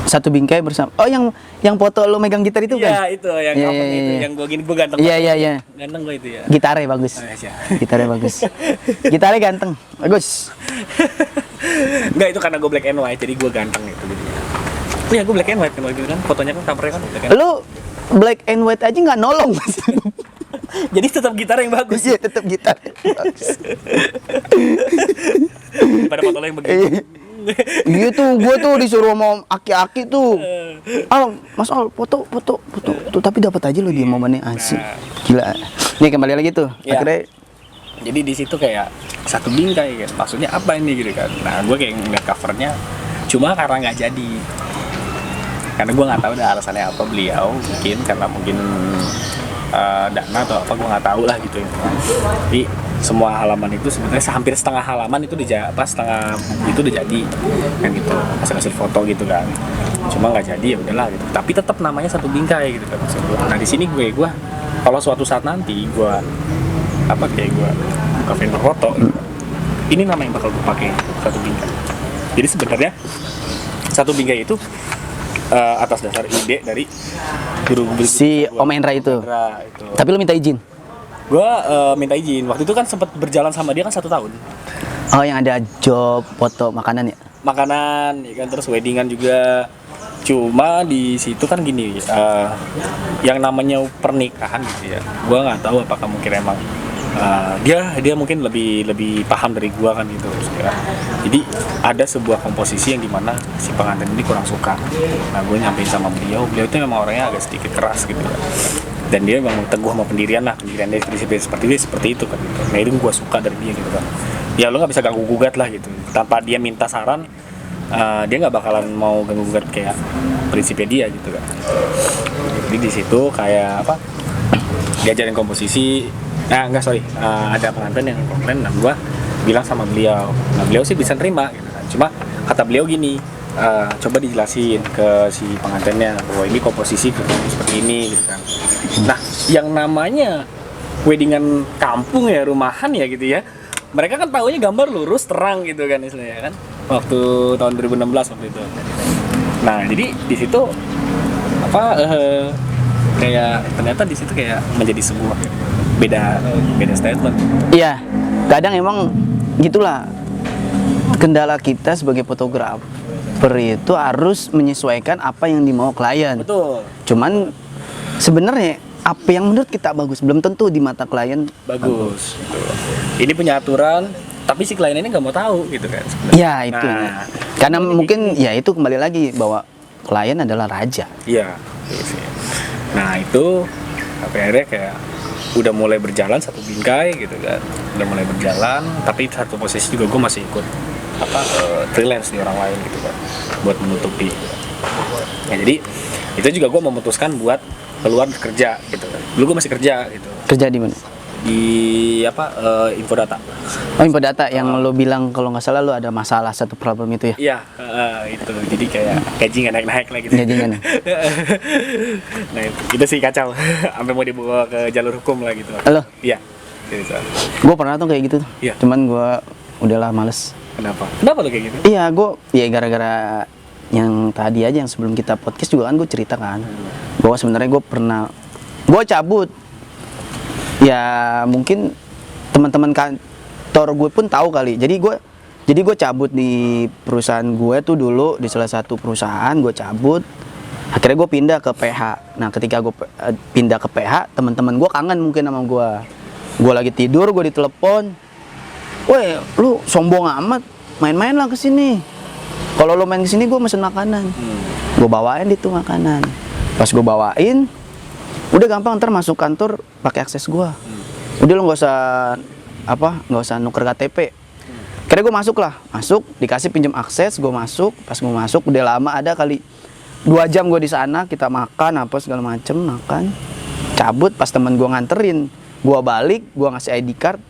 Speaker 3: Satu bingkai bersama. Oh, yang foto lo megang gitar itu kan?
Speaker 2: Iya, itu yang cover itu, yang gue ganteng.
Speaker 3: Iya.
Speaker 2: Ganteng gue itu ya.
Speaker 3: Gitarnya bagus. Gitarnya bagus. Gitarnya ganteng. Bagus.
Speaker 2: Enggak, itu karena gue black and white, jadi gue ganteng gitu. Oh ya, gue black and white kan waktu itu kan, fotonya kan covernya kan.
Speaker 3: Lu black and white aja nggak nolong.
Speaker 2: Jadi tetap gitar yang bagus.
Speaker 3: Iya, tetap gitar.
Speaker 2: Pada foto lo yang begitu.
Speaker 3: Iya tuh, gue tuh disuruh sama aki-aki tuh. Mas Al, foto. Tuh, tapi dapat aja lo dia momennya asik. Gila. Nih kembali lagi tuh.
Speaker 2: Ya.
Speaker 3: Akhirnya
Speaker 2: Jadi di situ kayak satu bingkai kan. Maksudnya apa ini gitu kan. Nah, gue kayak ngeliat covernya cuma karena nggak jadi. Karena gue nggak tahu dah alasannya apa beliau, mungkin karena mungkin dana atau apa, gue nggak tahu lah gitu ya. Tapi semua halaman itu sebenarnya hampir setengah halaman itu setengah buku itu udah jadi kan gitu, hasil foto gitu kan. Cuma nggak jadi ya udahlah gitu. Tapi tetap namanya satu bingkai gitu kan maksud gue. Nah di sini gue kalau suatu saat nanti gue buka vendor foto, ini nama yang bakal gue pakai, satu bingkai. Jadi sebenarnya satu bingkai itu atas dasar ide dari guru
Speaker 3: si Om Endra itu. Tapi lo minta izin?
Speaker 2: Gue minta izin. Waktu itu kan sempat berjalan sama dia kan 1 tahun.
Speaker 3: Oh, yang ada job foto makanan ya?
Speaker 2: Makanan, ya kan, terus weddingan juga. Cuma di situ kan gini, yang namanya pernikahan gitu ya. Gue nggak tahu apakah mungkin emang dia mungkin lebih paham dari gua kan gitu ya. Jadi ada sebuah komposisi yang dimana si pengantin ini kurang suka. Nah gue nyampein sama beliau itu memang orangnya agak sedikit keras gitu ya. Dan dia memang teguh sama pendirian dia seperti itu kan gitu. Nah itu gue suka dari dia gitu kan. Ya lo nggak bisa ganggu gugat lah gitu. Tanpa dia minta saran, dia nggak bakalan mau ganggu gugat kayak prinsipnya dia gitu kan. Jadi di situ kayak apa? Diajarin komposisi. Ada pengantin yang komplain dan gue bilang sama beliau. Nah beliau sih bisa nerima gitu kan. Cuma kata beliau gini, coba dijelasin ke si pengantinnya bahwa ini komposisi seperti ini gitu kan. Nah yang namanya weddingan kampung ya, rumahan ya gitu ya, mereka kan taunya gambar lurus terang gitu kan istilahnya kan, waktu tahun 2016 waktu itu. Nah jadi di situ kayak ternyata di situ kayak menjadi sebuah beda statement.
Speaker 3: Iya, kadang emang gitulah kendala kita sebagai fotografer itu harus menyesuaikan apa yang dimau klien.
Speaker 2: Betul.
Speaker 3: Cuman sebenarnya apa yang menurut kita bagus belum tentu di mata klien
Speaker 2: bagus. Gitu. Ini punya aturan, tapi si klien ini nggak mau tahu gitu kan.
Speaker 3: Ya itu. Nah, karena mungkin ya itu kembali lagi bahwa klien adalah raja.
Speaker 2: Iya. Nah itu akhirnya kayak udah mulai berjalan satu bingkai gitu kan, udah mulai berjalan, tapi satu posisi juga gue masih ikut freelance di orang lain gitu kan, buat menutupi. Ya jadi itu juga gue memutuskan buat keluar kerja gitu kan. Dulu gue masih kerja gitu.
Speaker 3: Kerja di mana?
Speaker 2: Di Infodata.
Speaker 3: Oh, Infodata yang lo bilang kalau nggak salah lo ada masalah satu problem itu ya?
Speaker 2: Iya, itu. Jadi kayak gaji nggak naik-naik lah gitu.
Speaker 3: Gaji nggak naik.
Speaker 2: Nah itu sih kacau, sampai mau dibawa ke jalur hukum lah gitu.
Speaker 3: Halo?
Speaker 2: Iya. Gitu.
Speaker 3: Gue pernah tuh kayak gitu.
Speaker 2: Iya.
Speaker 3: Cuman gue udahlah males.
Speaker 2: Kenapa lo kayak gitu?
Speaker 3: Iya, gue ya gara-gara yang tadi aja yang sebelum kita podcast juga kan gue cerita kan bahwa sebenarnya gue cabut. Ya mungkin teman-teman kantor gue pun tahu kali. Jadi gue cabut di perusahaan gue tuh dulu, di salah satu perusahaan gue cabut. Akhirnya gue pindah ke PH. Nah ketika gue pindah ke PH, teman-teman gue kangen mungkin sama gue. Gue lagi tidur, gue ditelepon. Woi, lu sombong amat, main-main lah ke sini. Kalau lu main ke sini gue mesen makanan. Gue bawain itu makanan. Pas gue bawain, udah gampang, ntar masuk kantor pakai akses gua. Udah lo nggak usah nuker KTP. Kira gue masuk, dikasih pinjam akses, gue masuk. Pas gue masuk udah lama, ada kali 2 jam gue di sana, kita makan apa segala macem, makan, cabut. Pas temen gue nganterin, gue balik, gue ngasih ID card,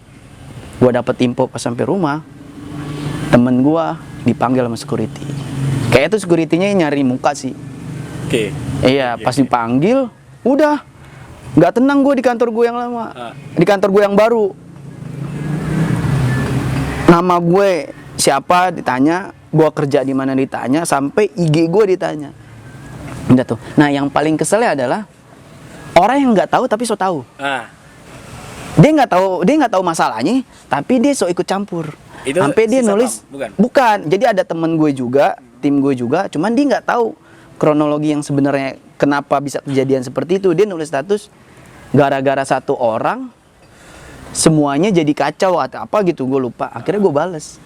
Speaker 3: gue dapet info pas sampai rumah, temen gue dipanggil sama security. Kayak itu securitynya nyari muka sih.
Speaker 2: Oke.
Speaker 3: Iya, pas dipanggil, udah nggak tenang gue di kantor gue yang lama, di kantor gue yang baru. Nama gue siapa ditanya, gue kerja di mana ditanya, sampai IG gue ditanya. Udah tuh. Nah yang paling keselnya adalah orang yang nggak tahu tapi so tahu. Dia nggak tahu masalahnya, tapi dia so ikut campur.
Speaker 2: Itu
Speaker 3: sampai dia nulis,
Speaker 2: bukan.
Speaker 3: Jadi ada temen gue juga, tim gue juga, cuman dia nggak tahu kronologi yang sebenarnya kenapa bisa kejadian seperti itu. Dia nulis status gara-gara satu orang semuanya jadi kacau atau apa gitu, gue lupa. Akhirnya gue bales,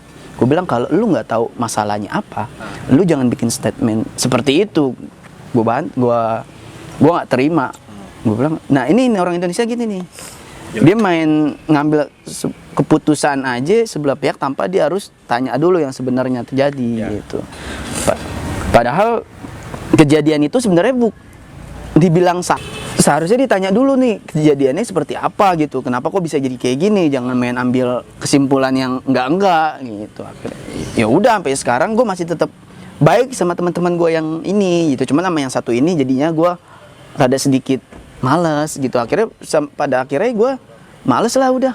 Speaker 3: Gue bilang kalau lu nggak tahu masalahnya apa, lu jangan bikin statement seperti itu. Gue nggak terima. Gue bilang, nah ini orang Indonesia gini nih, dia main ngambil keputusan aja sebelah pihak tanpa dia harus tanya dulu yang sebenarnya terjadi gitu. Padahal kejadian itu sebenarnya dibilang seharusnya ditanya dulu nih kejadiannya seperti apa gitu, kenapa kok bisa jadi kayak gini, jangan main ambil kesimpulan yang enggak gitu. Akhirnya ya udah sampai sekarang gue masih tetap baik sama teman-teman gue yang ini gitu, cuman sama yang satu ini jadinya gue rada sedikit males gitu. Akhirnya pada akhirnya gue males lah udah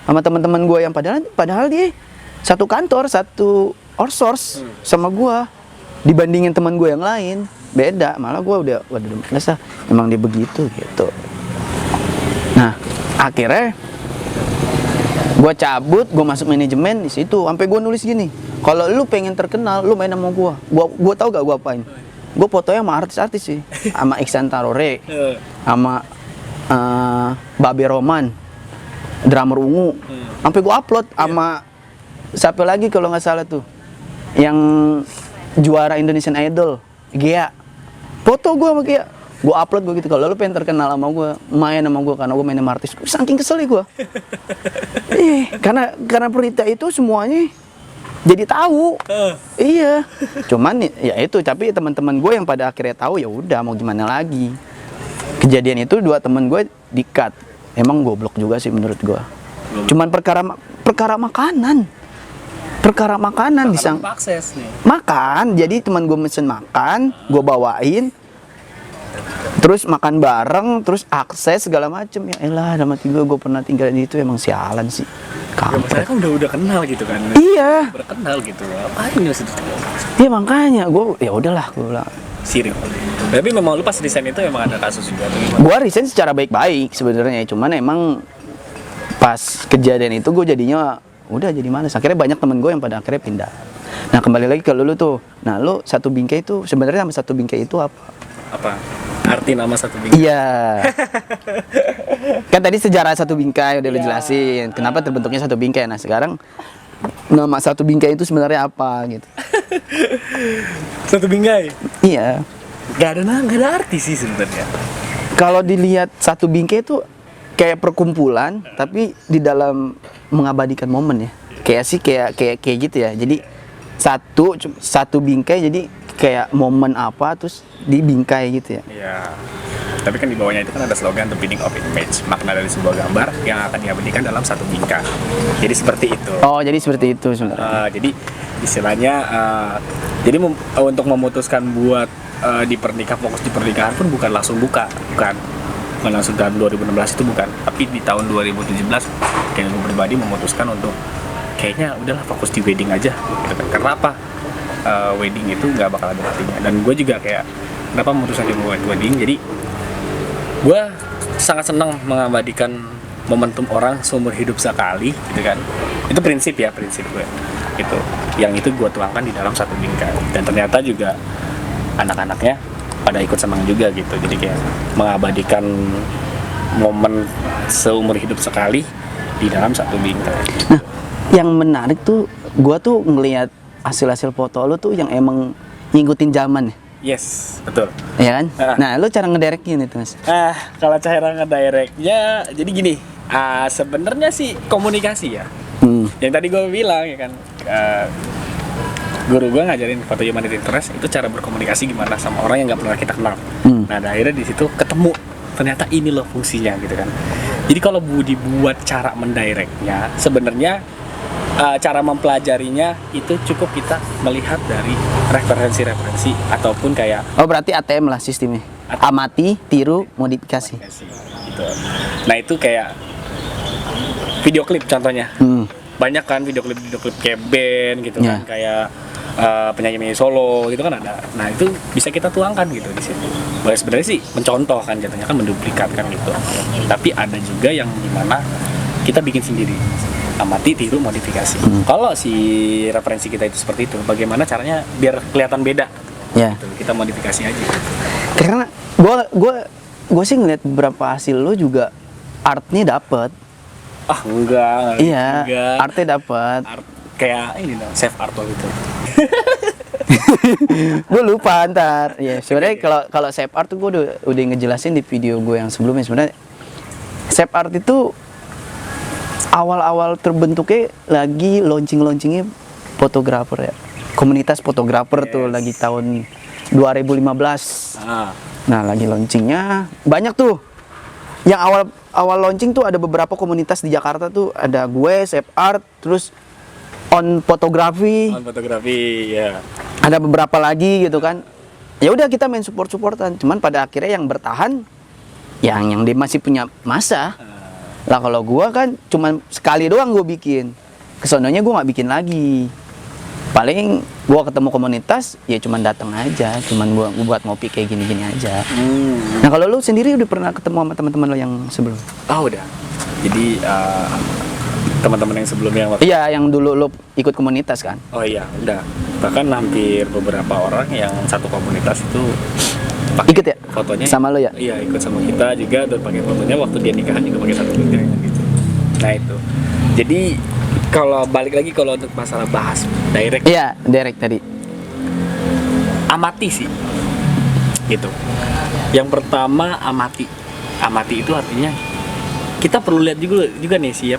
Speaker 3: sama teman-teman gue yang padahal dia satu kantor, satu outsource sama gue, dibandingin teman gue yang lain beda, malah gue udah males lah, emang dia begitu gitu. Nah akhirnya gue cabut, gue masuk manajemen di situ, sampai gue nulis gini, kalau lu pengen terkenal lu main sama gue tau gak gue apain, gue fotonya sama artis-artis sih, sama Iksan Tarore, sama Babe Roman, drummer Ungu, sampai gue upload sama siapa lagi kalau nggak salah tuh, yang juara Indonesian Idol, Gea, foto gue sama Gea, gue upload gue gitu, kalau lu pengen terkenal sama gue, main sama gue karena gue main sama artis, saking kesel gue, karena berita itu semuanya jadi tahu, iya, cuman ya itu, tapi teman-teman gue yang pada akhirnya tahu ya udah mau gimana lagi. Kejadian itu 2 temen gue di-cut, emang goblok juga sih menurut gue, cuman perkara makanan disang
Speaker 2: akses nih.
Speaker 3: Makan, jadi teman gue mesen makan, gue bawain, terus makan bareng, terus akses segala macem. Ya elah, dalam hati gue pernah tinggal di itu, emang sialan sih.
Speaker 2: Masalahnya kan udah kenal gitu kan.
Speaker 3: Iya.
Speaker 2: Udah kenal gitu. Apain ya situ?
Speaker 3: Iya makanya gue ya udahlah, gue bilang.
Speaker 2: Sirik. Tapi memang lu pas resign itu emang ada kasus juga atau gimana?
Speaker 3: Gue resign secara baik-baik sebenarnya, cuman emang pas kejadian itu gue jadinya udah jadi males. Akhirnya banyak temen gue yang pada akhirnya pindah. Nah kembali lagi ke lu tuh, nah lu satu bingkai itu sebenarnya sama satu bingkai itu apa?
Speaker 2: Apa? Arti nama satu bingkai?
Speaker 3: Iya. Kan tadi sejarah satu bingkai udah lu jelasin, kenapa terbentuknya satu bingkai. Nah sekarang nama satu bingkai itu sebenarnya apa gitu?
Speaker 2: Satu bingkai?
Speaker 3: Iya.
Speaker 2: Gak ada arti sih sebenarnya.
Speaker 3: Kalau dilihat satu bingkai itu kayak perkumpulan, tapi di dalam mengabadikan momen ya. Kayak gitu ya. Jadi satu bingkai, jadi kayak momen apa terus dibingkai gitu ya.
Speaker 2: Iya. Tapi kan di bawahnya itu kan ada slogan The Meaning of Image, makna dari sebuah gambar yang akan diabadikan dalam satu bingkai. Jadi seperti itu.
Speaker 3: Oh, jadi seperti itu sebenarnya.
Speaker 2: Jadi istilahnya jadi untuk memutuskan buat fokus di pernikahan pun bukan langsung bukan langsung tahun 2016 itu bukan, tapi di tahun 2017 kayak gue pribadi memutuskan untuk kayaknya udahlah fokus di wedding aja gitu kan. Karena apa? Wedding itu nggak bakal ada artinya, dan gue juga kayak kenapa memutuskan di wedding, jadi gue sangat senang mengabadikan momentum orang seumur hidup sekali gitu kan. Itu prinsip gue itu, yang itu gue tuangkan di dalam satu bingkai, dan ternyata juga anak-anaknya pada ikut senang juga gitu. Jadi kayak mengabadikan momen seumur hidup sekali di dalam satu bingkai.
Speaker 3: Nah, yang menarik tuh gue tuh ngelihat hasil-hasil foto lu tuh yang emang ngikutin zaman ya.
Speaker 2: Yes, betul.
Speaker 3: Iya kan? Nah, lu cara ngedirectnya itu, Mas?
Speaker 2: Kalau cara ngedirectnya jadi gini, sebenarnya sih komunikasi ya. Yang tadi gue bilang ya kan, guru gue ngajarin foto human interest itu cara berkomunikasi gimana sama orang yang nggak pernah kita kenal. Nah, akhirnya di situ ketemu ternyata ini loh fungsinya gitu kan. Jadi kalau dibuat cara mendirectnya, sebenarnya cara mempelajarinya itu cukup kita melihat dari referensi ataupun kayak
Speaker 3: berarti ATM lah sistemnya. Amati, tiru, modifikasi.
Speaker 2: Gitu. Nah, itu kayak video klip contohnya. Banyak kan video klip kayak band gitu kan, kayak penyanyi solo gitu kan ada. Nah, itu bisa kita tuangkan gitu di situ. Bahwa sebenarnya sih mencontoh kan, jatuhnya kan menduplikatkan gitu. Tapi ada juga yang dimana kita bikin sendiri. Amati, tiru, modifikasi. Kalau si referensi kita itu seperti itu, bagaimana caranya biar kelihatan beda?
Speaker 3: Ya.
Speaker 2: Gitu, kita modifikasi aja.
Speaker 3: Karena gue sih ngeliat beberapa hasil lo juga artnya dapet.
Speaker 2: Enggak.
Speaker 3: Iya, artnya dapet.
Speaker 2: kayak ini dong, save art gitu.
Speaker 3: Gue lupa ntar. Ya sebenarnya kalau save art tuh gue udah ngejelasin di video gue yang sebelumnya. Sebenarnya save art itu awal-awal terbentuknya lagi launchingnya fotografer ya. Komunitas fotografer tuh lagi tahun 2015. Nah lagi launchingnya banyak tuh. Yang awal launching tuh ada beberapa komunitas di Jakarta tuh, ada gue, save art, terus on fotografi.
Speaker 2: On fotografi ya.
Speaker 3: Ada beberapa lagi gitu kan. Ya udah kita main supportan. Cuman pada akhirnya yang bertahan yang dia masih punya masa. Lah kalau gua kan cuman sekali doang gua bikin. Kesononya gua nggak bikin lagi. Paling gua ketemu komunitas ya cuman datang aja, cuman gua buat ngopi kayak gini-gini aja. Nah, kalau lu sendiri udah pernah ketemu sama teman-teman lo yang sebelum?
Speaker 2: Oh, udah. Jadi teman-teman yang sebelumnya
Speaker 3: Iya, yang dulu lo ikut komunitas kan?
Speaker 2: Oh iya, udah. Bahkan hampir beberapa orang yang satu komunitas itu pakai
Speaker 3: Ikut ya?
Speaker 2: fotonya
Speaker 3: Sama lo ya?
Speaker 2: Iya, ikut sama kita juga, dan pakai fotonya waktu dia nikahan juga pakai satu meja gitu. Nah itu. Jadi kalau balik lagi kalau untuk masalah bahas direct,
Speaker 3: Iya, direct tadi.
Speaker 2: amati sih. Gitu. Yang pertama amati. Amati itu artinya kita perlu lihat juga nih si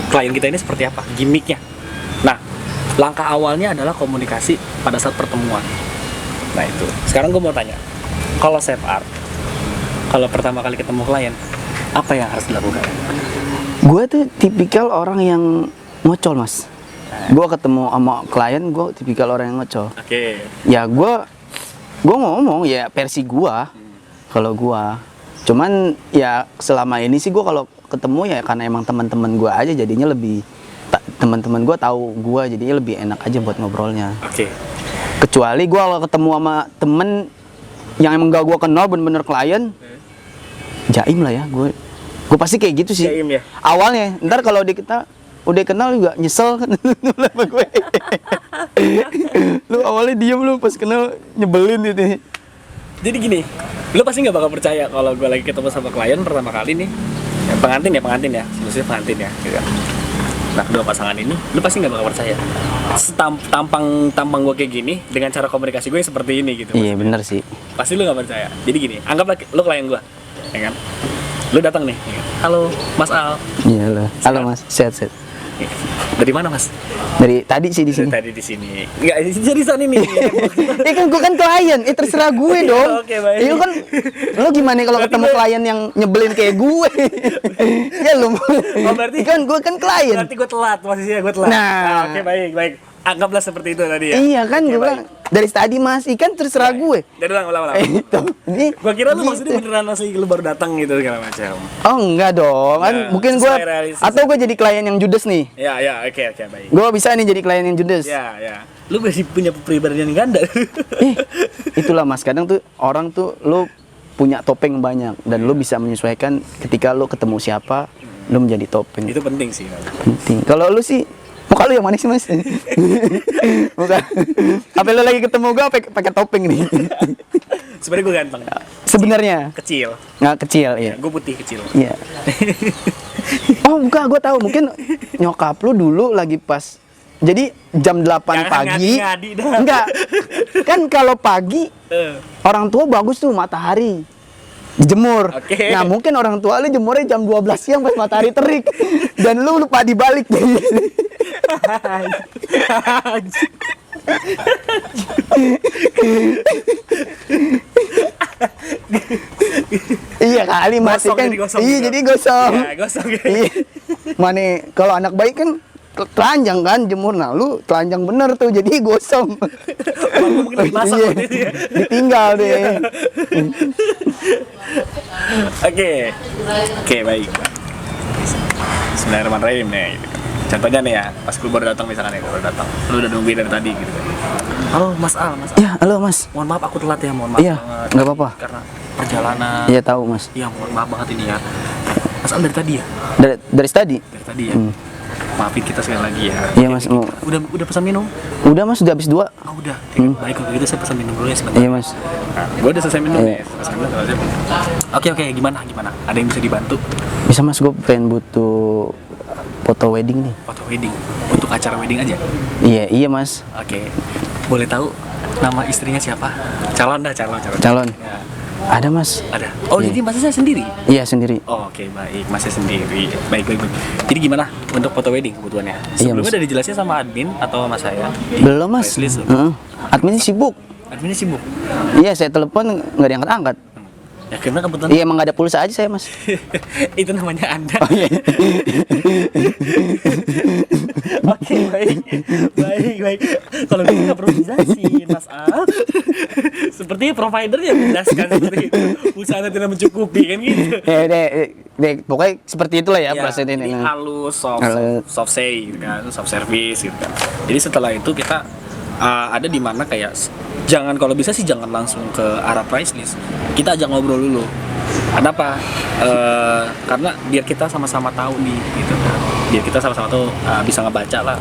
Speaker 2: klien kita ini seperti apa, gimmicknya. Nah, langkah awalnya adalah komunikasi pada saat pertemuan. Nah itu. Sekarang gue mau tanya, kalau save art, kalau pertama kali ketemu klien, apa yang harus dilakukan?
Speaker 3: Gue tuh tipikal orang yang ngocol, Mas. Gue ketemu sama klien, gue tipikal orang yang ngocol.
Speaker 2: Oke.
Speaker 3: Ya gue ngomong ya versi gue. Kalau gue, cuman ya selama ini sih gue kalau ketemu ya karena emang teman-teman gue aja, jadinya lebih teman-teman gue tahu gue, jadinya lebih enak aja buat ngobrolnya.
Speaker 2: Oke.
Speaker 3: Kecuali gue kalau ketemu sama temen yang emang gak gue kenal, bener-bener klien, jaim lah ya, gue pasti kayak gitu sih.
Speaker 2: Jaim ya?
Speaker 3: Awalnya, ntar kalau kita udah kenal juga nyesel kan sama gue. Lu awalnya diem, lu pas kenal nyebelin gitu.
Speaker 2: Jadi gini, lu pasti nggak bakal percaya kalau gue lagi ketemu sama klien pertama kali nih, pengantin ya, sebenarnya pengantin ya, gitu. Nah, kedua pasangan ini, lu pasti nggak bakal percaya. Tampang gue kayak gini, dengan cara komunikasi gue seperti ini gitu.
Speaker 3: Iya bener sih.
Speaker 2: Pasti lu nggak percaya. Jadi gini, anggaplah lu klien gue, ya kan? Lu datang nih, ya kan? Halo, Mas Al.
Speaker 3: Iya lah. Halo Mas, sehat.
Speaker 2: Dari mana Mas?
Speaker 3: Dari tadi sih di sini.
Speaker 2: Tadi di sini. Enggak, jadi sana nih.
Speaker 3: Kan gue kan klien, terserah gue dong.
Speaker 2: Oke, baik.
Speaker 3: Iya kan, lo gimana kalau ketemu klien yang nyebelin kayak gue? Ya lu.
Speaker 2: Oh, berarti
Speaker 3: kan gue kan klien.
Speaker 2: Berarti gue telat, posisinya gue telat.
Speaker 3: Nah.
Speaker 2: Oke, baik. Anggaplah seperti itu tadi ya.
Speaker 3: Iya kan,
Speaker 2: Oke,
Speaker 3: gue bilang dari tadi Mas, ikan terserah gue.
Speaker 2: Jadi ulang.
Speaker 3: Itu.
Speaker 2: Gua kira lu maksudnya beneran asli lu baru datang gitu segala macam.
Speaker 3: Oh enggak dong, kan
Speaker 2: Nah,
Speaker 3: mungkin gue
Speaker 2: sesuai realistis.
Speaker 3: atau gue jadi klien yang judes nih.
Speaker 2: Ya, oke, baik.
Speaker 3: Gue bisa nih jadi klien yang judes.
Speaker 2: Ya. Lu masih punya kepribadian yang ganda.
Speaker 3: Itulah Mas, kadang tuh orang tuh lu punya topeng banyak dan lu bisa menyesuaikan ketika lu ketemu siapa, lu menjadi topeng.
Speaker 2: Itu penting sih.
Speaker 3: Penting. Kalau lu sih, muka lu yang mana sih Mas? Muka. Apa lu lagi ketemu gue pakai topeng nih?
Speaker 2: Sebenarnya gue ganteng.
Speaker 3: Sebenarnya
Speaker 2: Kecil.
Speaker 3: nggak kecil ya.
Speaker 2: Gue putih kecil.
Speaker 3: Iya. Oh bukan, gue tahu mungkin nyokap lu dulu lagi pas. Jadi jam 8
Speaker 2: Jangan
Speaker 3: pagi.
Speaker 2: ngadi-ngadi dah.
Speaker 3: Enggak. Kan kalau pagi orang tua bagus tuh matahari dijemur.
Speaker 2: Oke.
Speaker 3: Nah, mungkin orang tua lu jemurnya jam 12 siang pas matahari terik dan lu lupa dibalik. Iya kali masih
Speaker 2: Gosong
Speaker 3: kan.
Speaker 2: jadi gosong
Speaker 3: Iya
Speaker 2: gitu.
Speaker 3: jadi gosong.
Speaker 2: Ya, gosong.
Speaker 3: Iya. Mana kalau anak baik kan telanjang kan jemur, nah lu telanjang bener tuh jadi gosong.
Speaker 2: Mungkin lagi basah
Speaker 3: Iya.
Speaker 2: gitu ya.
Speaker 3: Ditinggal deh.
Speaker 2: Oke, baik. Bismillahirrahmanirrahim nih. Contohnya nih ya, pas gue baru datang misalkan ya, lu udah nungguin dari tadi gitu. Halo Mas Al.
Speaker 3: Ya, halo Mas.
Speaker 2: Mohon maaf aku telat ya, mohon maaf
Speaker 3: Iya,
Speaker 2: banget.
Speaker 3: nggak apa-apa.
Speaker 2: Karena perjalanan.
Speaker 3: Iya tahu Mas.
Speaker 2: Iya, mohon maaf banget ini ya. Mas Al dari tadi ya?
Speaker 3: Dari tadi.
Speaker 2: Dari tadi ya. Maafin kita sekali lagi ya.
Speaker 3: Iya Mas.
Speaker 2: Udah pesan minum?
Speaker 3: Udah Mas, udah habis 2.
Speaker 2: Oh, udah. Baik kalau gitu saya pesan minum dulu ya sebentar.
Speaker 3: Iya Mas.
Speaker 2: Nah, gue udah selesai minum
Speaker 3: Iya.
Speaker 2: nih. Selesai minum selesai. Oke, gimana? Ada yang bisa dibantu?
Speaker 3: Bisa Mas, gue pengen butuh foto wedding nih.
Speaker 2: Foto wedding. Untuk acara wedding aja.
Speaker 3: Iya Mas.
Speaker 2: Oke. Boleh tahu nama istrinya siapa? Calon.
Speaker 3: Calon.
Speaker 2: Ya,
Speaker 3: Ada Mas.
Speaker 2: ada. Oh,
Speaker 3: Iya.
Speaker 2: jadi masnya sendiri?
Speaker 3: Iya sendiri.
Speaker 2: Oh, oke, baik. Masnya sendiri. Baik. Jadi gimana untuk foto wedding kebutuhannya? Sebelumnya
Speaker 3: Mas.
Speaker 2: udah dijelasin sama admin atau sama saya?
Speaker 3: Belum Mas.
Speaker 2: Press list.
Speaker 3: Heeh. Adminnya sibuk.
Speaker 2: Adminnya sibuk.
Speaker 3: Iya saya telepon nggak diangkat-angkat.
Speaker 2: Ya karena kebetulan
Speaker 3: Iya emang nggak ada pulsa aja saya Mas.
Speaker 2: itu namanya Anda.
Speaker 3: Oh iya.
Speaker 2: Oke, baik. Kalau gitu nggak perlu dijelasin, Mas Al. Sepertinya providernya menjelaskan seperti itu. Usaha tidak mencukupi kan gitu.
Speaker 3: Pokoknya seperti itulah ya, proses
Speaker 2: ini
Speaker 3: ini.
Speaker 2: halus,
Speaker 3: Halus.
Speaker 2: soft say gitu kan, soft service gitu kan. Jadi setelah itu kita ada di mana kayak jangan, kalau bisa sih jangan langsung ke arah price list. Kita ajak ngobrol dulu. Kenapa? Karena biar kita sama-sama tahu nih gitu kan. Biar kita sama-sama tuh bisa ngebaca lah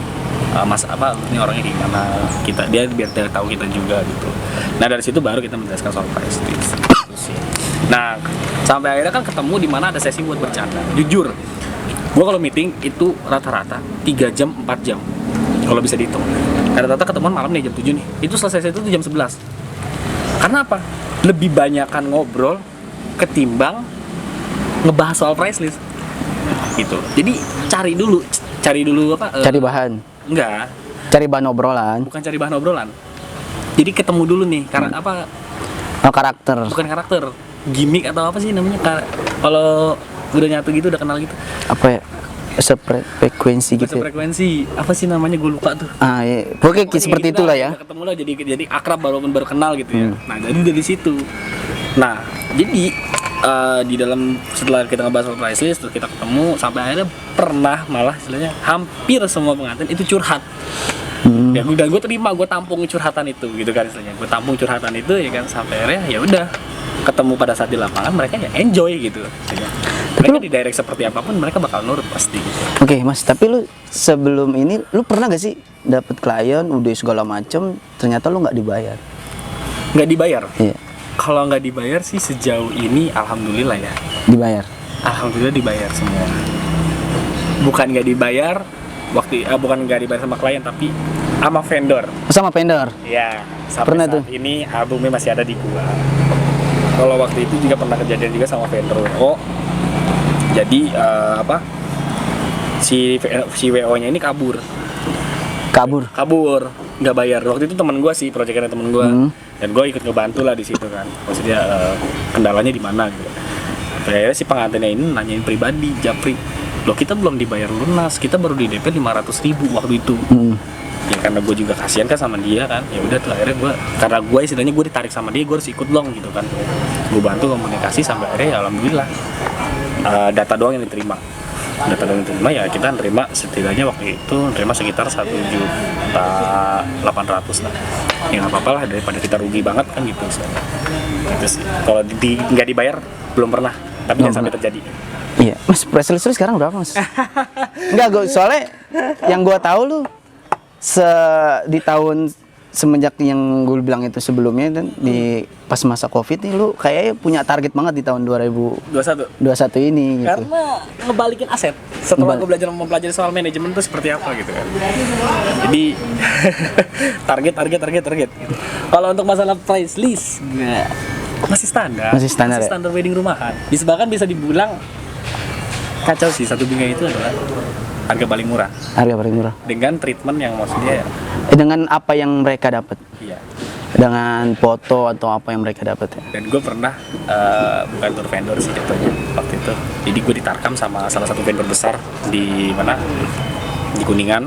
Speaker 2: mas apa ini orangnya gimana, dia biar dia tahu kita juga gitu. Nah dari situ baru kita menjelaskan soal price list gitu sih. Nah sampai akhirnya kan ketemu di mana ada sesi buat bercanda. Jujur gue kalau meeting itu rata-rata 3 jam 4 jam kalau bisa dihitung. Rata-rata ketemuan malam nih jam 7 nih, itu selesai itu jam 11. Karena apa? Lebih banyakan ngobrol ketimbang ngebahas soal price list gitu. Jadi cari dulu apa?
Speaker 3: Cari bahan.
Speaker 2: Enggak,
Speaker 3: Cari bahan obrolan.
Speaker 2: bukan cari bahan obrolan. Jadi ketemu dulu nih karena apa?
Speaker 3: Oh, karakter.
Speaker 2: Bukan karakter, gimmick atau apa sih namanya? Kalau udah nyatu gitu, udah kenal gitu.
Speaker 3: Apa ya? Frekuensi gitu.
Speaker 2: Frekuensi apa sih namanya? Gue lupa tuh.
Speaker 3: Iya. Pokoknya seperti
Speaker 2: gitu
Speaker 3: itulah
Speaker 2: lah,
Speaker 3: ya.
Speaker 2: udah ketemu lah, jadi akrab walaupun baru kenal gitu ya. Nah jadi dari situ. Nah jadi di dalam setelah kita ngebahas soal price list, terus kita ketemu sampai akhirnya pernah malah istilahnya hampir semua pengantin itu curhat. Ya gue terima, gue tampung curhatan itu gitu kan istilahnya. Gue tampung curhatan itu ya kan, sampai akhirnya ya udah ketemu pada saat di lapangan mereka ya enjoy gitu. Ya kan? Mereka di direct seperti apapun mereka bakal nurut pasti.
Speaker 3: Oke Mas, tapi lu sebelum ini lu pernah gak sih dapet klien udah segala macem ternyata lu nggak dibayar?
Speaker 2: Nggak dibayar?
Speaker 3: Iya.
Speaker 2: Kalau nggak dibayar sih sejauh ini alhamdulillah ya.
Speaker 3: Dibayar.
Speaker 2: Alhamdulillah dibayar semua. Bukan nggak dibayar bukan nggak dibayar sama klien tapi sama vendor.
Speaker 3: Sama vendor.
Speaker 2: Ya, sampai
Speaker 3: Pernah
Speaker 2: saat
Speaker 3: tuh?
Speaker 2: ini albumnya masih ada di gua. Kalau waktu itu juga pernah kejadian juga sama vendor WO. Jadi si WO-nya ini kabur, nggak bayar. Waktu itu teman gua sih, proyeknya teman gua, dan gua ikut ngebantu lah di situ kan. Maksudnya kendalanya di mana gitu. Akhirnya si pengantinnya ini nanyain pribadi, Japri, loh kita belum dibayar lunas, kita baru di DP 500.000 waktu itu. Ya karena gue juga kasihan kan sama dia kan, ya udah tuh akhirnya karena gue istilahnya gue ditarik sama dia, gue harus ikut dong gitu kan. Gue bantu komunikasi sampai akhirnya ya alhamdulillah data doang yang diterima. Ya kita nerima setidaknya waktu itu nerima sekitar 1.800.000 lah. Ya nggak apa-apa lah daripada kita rugi banget kan gitu. Gitu sih. Kalau nggak dibayar belum pernah, tapi jangan sampai terjadi.
Speaker 3: Iya, Mas, price list lu sekarang berapa Mas? Enggak, soalnya yang gua tahu lu di tahun semenjak yang gue bilang itu sebelumnya dan di pas masa Covid nih lu kayaknya punya target banget di tahun 2021 ini gitu.
Speaker 2: Karena ngebalikin aset setelah gue mempelajari soal manajemen itu seperti apa gitu kan. Jadi target. Kalau untuk masalah price list masih standar
Speaker 3: ya?
Speaker 2: wedding rumahan. Bahkan bisa dibilang kacau sih, satu bingkai itu adalah harga paling murah.
Speaker 3: Harga paling murah.
Speaker 2: Dengan treatment yang maksudnya
Speaker 3: dengan apa yang mereka dapat.
Speaker 2: Iya.
Speaker 3: Dengan foto atau apa yang mereka dapat ya.
Speaker 2: Dan gue pernah bukan tour vendor sih jatuhnya waktu itu. Jadi gue ditarkam sama salah satu vendor besar di mana? Di Kuningan.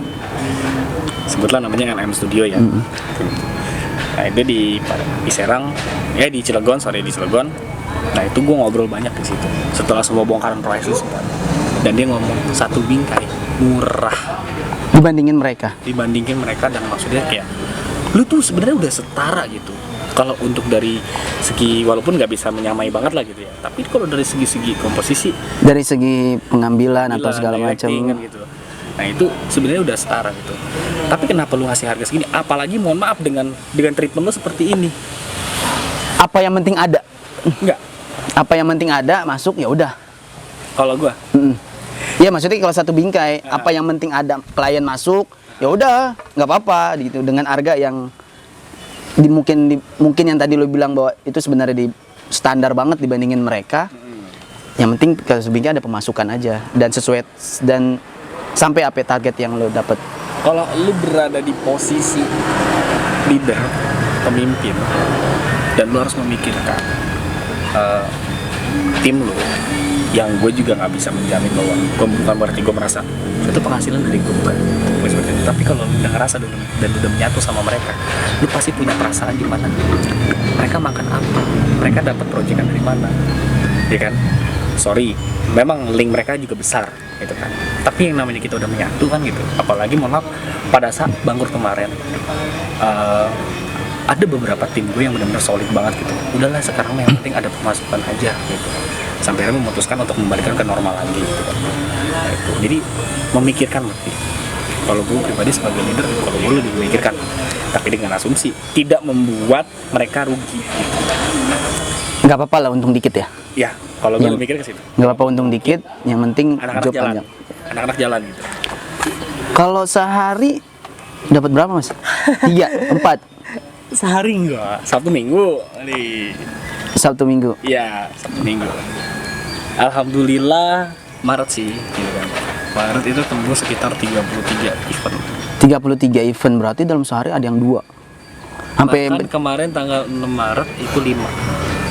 Speaker 2: Sebutlah namanya NM Studio ya. Nah itu di Serang, di Cilegon. Nah itu gue ngobrol banyak di situ. Setelah semua bongkaran price list, dan dia ngomong satu bingkai murah
Speaker 3: dibandingin mereka
Speaker 2: dan maksudnya kayak lu tuh sebenarnya udah setara gitu. Kalau untuk dari segi walaupun nggak bisa menyamai banget lah gitu ya, tapi kalau dari segi komposisi,
Speaker 3: dari segi pengambilan atau segala macam
Speaker 2: kan, gitu. Nah itu sebenarnya udah setara gitu. Tapi kenapa lu ngasih harga segini? Apalagi mohon maaf dengan treatment lu seperti ini.
Speaker 3: Apa yang penting ada?
Speaker 2: Enggak.
Speaker 3: Apa yang penting ada masuk ya udah.
Speaker 2: Kalau gua
Speaker 3: Iya, maksudnya kalau satu bingkai, apa yang penting ada klien masuk, ya udah, nggak apa-apa gitu dengan harga yang mungkin yang tadi lo bilang bahwa itu sebenarnya di standar banget dibandingin mereka. Yang penting kalau sebingkai ada pemasukan aja dan sesuai dan sampai apa target yang lo dapat.
Speaker 2: Kalau lu berada di posisi leader, pemimpin, dan lu harus memikirkan tim lu, yang gue juga nggak bisa menjamin bahwa gue bukan berarti gue merasa itu penghasilan dari gue bukan. Tapi kalau lu udah ngerasa dan udah menyatu sama mereka, lu pasti punya perasaan di mana mereka makan apa, mereka dapat proyekan dari mana, ya kan? Sorry, memang link mereka juga besar gitu kan, tapi yang namanya kita udah menyatu kan gitu. Apalagi mohon maaf, pada saat Banggur kemarin ada beberapa tim gue yang benar-benar solid banget gitu. Udahlah sekarang yang penting ada pemasukan aja gitu, sampai akhirnya memutuskan untuk membalikan ke normal lagi gitu kan. Nah, itu jadi memikirkan berarti. Kalau gue pribadi sebagai leader, kalau gue lebih memikirkan, tapi dengan asumsi tidak membuat mereka rugi gitu.
Speaker 3: Nggak apa-apa lah untung dikit ya.
Speaker 2: Ya, kalau gue mikir ke situ.
Speaker 3: Nggak apa-apa untung dikit, yang penting
Speaker 2: Anak-anak
Speaker 3: job
Speaker 2: jalan.
Speaker 3: panjang.
Speaker 2: Anak-anak jalan gitu.
Speaker 3: Kalau sehari dapat berapa mas? 3, 4
Speaker 2: Sehari enggak, Sabtu Minggu nih.
Speaker 3: Sabtu Minggu.
Speaker 2: Iya, Sabtu Minggu. Alhamdulillah Maret sih gitu kan. Maret itu tembus sekitar 33 event.
Speaker 3: 33 event berarti dalam sehari ada yang 2. Sampai
Speaker 2: Bahkan kemarin tanggal 6 Maret itu 5.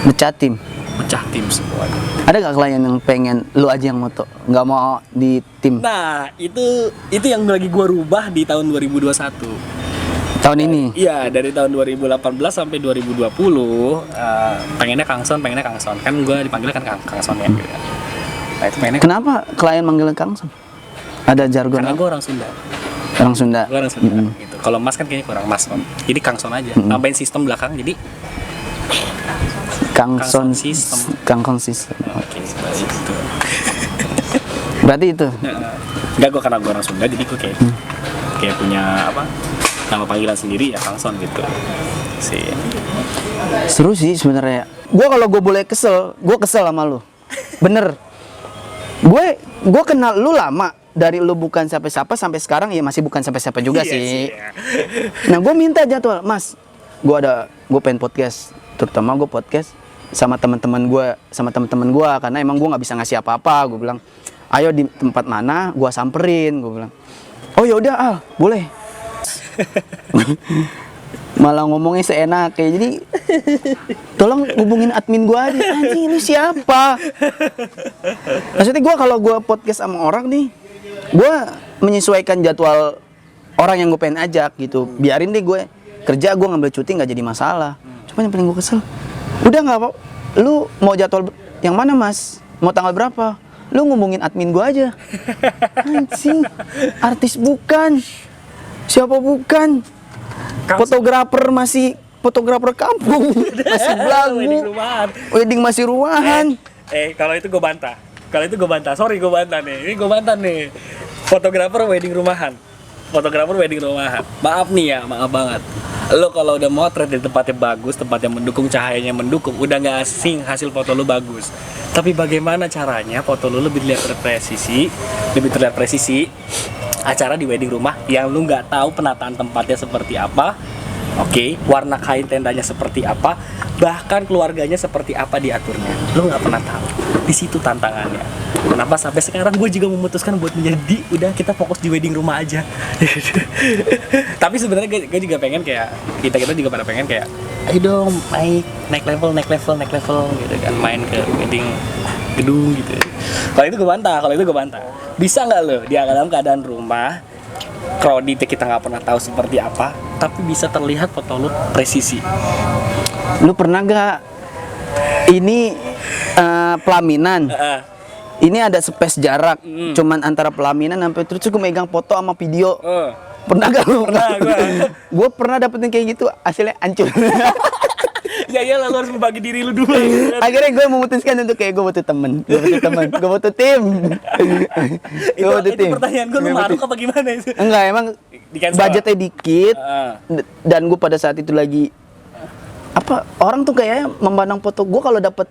Speaker 3: pecah tim.
Speaker 2: Pecah tim semuanya.
Speaker 3: Ada gak klien yang pengen lu aja yang moto, nggak mau di tim
Speaker 2: Nah, itu yang lagi gua rubah di tahun 2021.
Speaker 3: tahun ini?
Speaker 2: Iya, dari tahun 2018 sampai 2020 pengennya Kangson. Kan gua dipanggilnya kan Kangson ya gitu. Nah, itu pengennya
Speaker 3: Kenapa klien manggilnya Kang Son? Ada jargon
Speaker 2: karena
Speaker 3: apa?
Speaker 2: gua orang Sunda.
Speaker 3: Orang Sunda.
Speaker 2: Gua orang Sunda gitu. Kalau Mas kan kayaknya kurang Mas. Jadi Kangson aja. Tambahin sistem belakang jadi
Speaker 3: Kang Son
Speaker 2: System.
Speaker 3: Kang Son System.
Speaker 2: oke, seperti itu.
Speaker 3: Berarti itu.
Speaker 2: Enggak, gua karena gua orang Sunda jadi gua kayak punya apa? Nama panggilan sendiri ya Kangson gitu. Sih.
Speaker 3: Seru sih sebenarnya. Gua kalau gue boleh kesel, gue kesel sama lu. Bener. Gue kenal lu lama, dari lu bukan siapa-siapa sampai sekarang ya masih bukan siapa-siapa juga
Speaker 2: Iya
Speaker 3: sih.
Speaker 2: ya.
Speaker 3: Nah, gue minta jadwal, Mas. Gue pengen podcast, terutama gue podcast sama teman-teman gue karena emang gue nggak bisa ngasih apa-apa. Gue bilang, ayo di tempat mana, gue samperin. Gue bilang, oh yaudah boleh. Malah ngomongnya seenak kayak jadi tolong hubungin admin gue aja. Anjing lu siapa? Maksudnya gue kalau gue podcast sama orang nih, gue menyesuaikan jadwal orang yang gue pengen ajak gitu. Biarin deh gue kerja, gue ngambil cuti nggak jadi masalah. Cuma yang paling gue kesel, udah nggak apa, lu mau jadwal yang mana mas? Mau tanggal berapa? Lu ngomongin admin gue aja. Anjing, artis bukan, siapa bukan, fotografer kampung, masih belagu, wedding masih rumahan.
Speaker 2: Kalau itu gue bantah. Sorry, gue bantah nih. Ini gue bantah nih. Fotografer wedding rumahan. Maaf nih ya, maaf banget. Lo kalau udah motret di tempatnya bagus, tempatnya mendukung, cahayanya mendukung, udah nggak asing hasil foto lo bagus. Tapi bagaimana caranya foto lo lebih terlihat presisi acara di wedding rumah yang lo nggak tahu penataan tempatnya seperti apa. Oke, warna kain tendanya seperti apa, bahkan keluarganya seperti apa diaturnya, lo nggak pernah tahu. Di situ tantangannya. Kenapa sampai sekarang gue juga memutuskan buat menjadi udah kita fokus di wedding rumah aja. Tapi sebenarnya gue juga pengen kayak kita juga pada pengen kayak, ayo dong naik level gitu kan, main ke wedding gedung gitu. Kalau itu gue bantah. Bisa nggak lo di dalam keadaan rumah crowded kita nggak pernah tahu seperti apa, tapi bisa terlihat foto lu presisi.
Speaker 3: Lu pernah gak ini pelaminan? Ini ada space jarak, cuman antara pelaminan sampai terus gue megang foto sama video. Pernah gak lu?
Speaker 2: Pernah gue.
Speaker 3: Gue pernah dapetin kayak gitu, hasilnya hancur.
Speaker 2: Ya lalu harus membagi diri lu dulu.
Speaker 3: Akhirnya gue memutuskan untuk kayak gue butuh temen, gue butuh tim.
Speaker 2: Itu pertanyaan gue, lu maruk apa gimana itu?
Speaker 3: Enggak, emang budgetnya dikit. Dan gue pada saat itu lagi orang tuh kayaknya memandang foto gue kalau dapet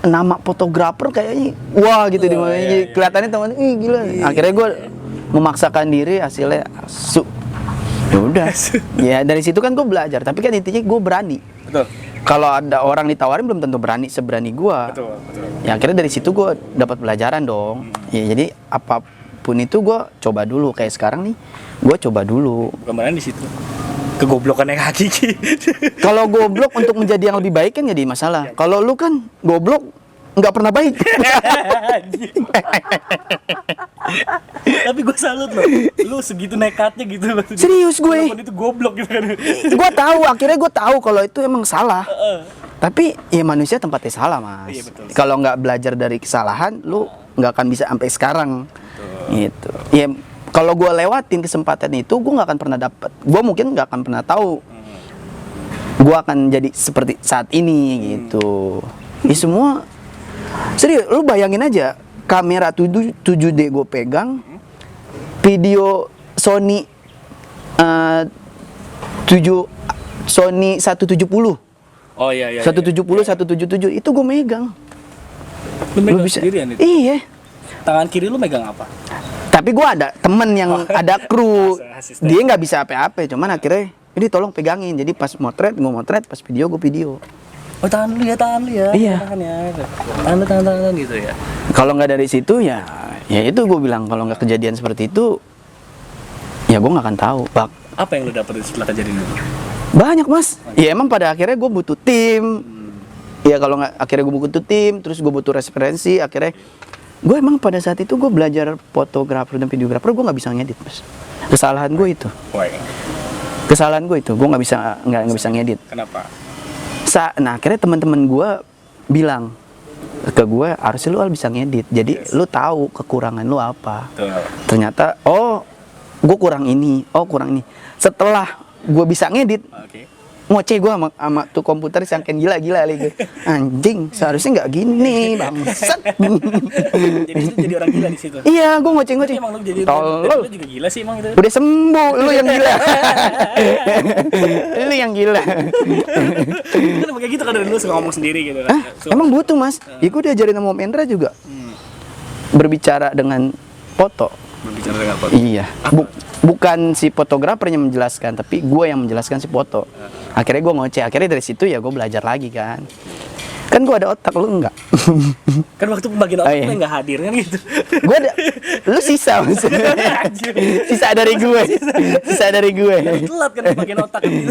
Speaker 3: nama fotografer kayaknya wah gitu di mana kelihatannya teman gila. Akhirnya gue memaksakan diri, hasilnya ya udah. Ya dari situ kan gue belajar, tapi kan intinya gue berani.
Speaker 2: Betul.
Speaker 3: Kalau ada orang ditawarin belum tentu berani seberani gue.
Speaker 2: Betul.
Speaker 3: Ya akhirnya dari situ gue dapat pelajaran dong. Ya jadi apapun itu gue coba dulu. Kayak sekarang nih, gue coba dulu.
Speaker 2: Kemarin di situ kegoblokannya kaki.
Speaker 3: Kalau goblok untuk menjadi yang lebih baik kan jadi masalah. Kalau lu kan goblok nggak pernah baik.
Speaker 2: Tapi gue salut loh, lu segitu nekatnya gitu maksudnya.
Speaker 3: Serius gue.
Speaker 2: Walaupun itu goblok gitu kan.
Speaker 3: Gue tahu, akhirnya gue tahu kalau itu emang salah. Tapi ya manusia tempatnya salah, Mas.
Speaker 2: Iya, betul.
Speaker 3: Kalau nggak belajar dari kesalahan, lu nggak akan bisa sampai sekarang. Gitu. Ya kalau gue lewatin kesempatan itu, gue nggak akan pernah dapat. Gue mungkin nggak akan pernah tahu. Gue akan jadi seperti saat ini gitu. Ini semua serius. Lu bayangin aja, kamera 7D gue pegang, video Sony 170.
Speaker 2: Oh iya.
Speaker 3: 170, 177 itu gue megang.
Speaker 2: Lu megang
Speaker 3: Lu bisa
Speaker 2: sendirian itu?
Speaker 3: Iya.
Speaker 2: Tangan kiri lu megang apa?
Speaker 3: Tapi gue ada temen yang ada kru,
Speaker 2: asisten.
Speaker 3: dia nggak bisa apa-apa, cuman akhirnya ini tolong pegangin. Jadi pas motret, gue motret, pas video gue video.
Speaker 2: Oh tangan lu ya.
Speaker 3: Iya.
Speaker 2: Tangan gitu ya.
Speaker 3: Kalau nggak dari situ ya itu gue bilang kalau nggak kejadian seperti itu, ya gue nggak akan tahu.
Speaker 2: Apa yang lu dapet setelah kejadian itu?
Speaker 3: Banyak, Mas. Ya emang pada akhirnya gue butuh tim. Ya kalau nggak akhirnya gue butuh tim, terus gue butuh referensi. Akhirnya gue emang pada saat itu gue belajar fotografer dan videografer, gue nggak bisa ngedit, Mas. Kesalahan gue itu. Kesalahan gue itu, gue nggak bisa ngedit.
Speaker 2: Kenapa?
Speaker 3: Nah akhirnya teman-teman gue bilang ke gue, harusnya lu bisa ngedit. Jadi lu tahu kekurangan lu apa. Ternyata gue kurang ini, kurang ini. Setelah gue bisa ngedit, ngoceh gue sama tuh komputer sangken gila-gila lagi. Anjing, seharusnya nggak gini, bangsat.
Speaker 2: jadi orang gila di situ.
Speaker 3: Iya, gue ngoceh-ngoceh.
Speaker 2: Emang lu jadi
Speaker 3: Tolol.
Speaker 2: lu juga gila sih emang itu.
Speaker 3: Udah sembuh, lu yang gila. Lu yang gila.
Speaker 2: Kan kayak gitu kan dari lu suka ngomong sendiri gitu kan.
Speaker 3: Emang butuh, Mas. Ya gue diajarin sama Om Endra juga. Berbicara dengan foto.
Speaker 2: Berbicara dengan foto.
Speaker 3: Iya. Bukan si fotografernya menjelaskan, tapi gue yang menjelaskan si foto. Akhirnya gue ngoceh. Akhirnya dari situ ya gue belajar lagi kan. Kan gue ada otak, lu enggak.
Speaker 2: Kan waktu pembagian otak
Speaker 3: iya.
Speaker 2: lu enggak hadir kan gitu.
Speaker 3: Gue ada, lu sisa maksudnya. Sisa dari gue. Sisa dari gue.
Speaker 2: Telat kan pembagian otak gitu.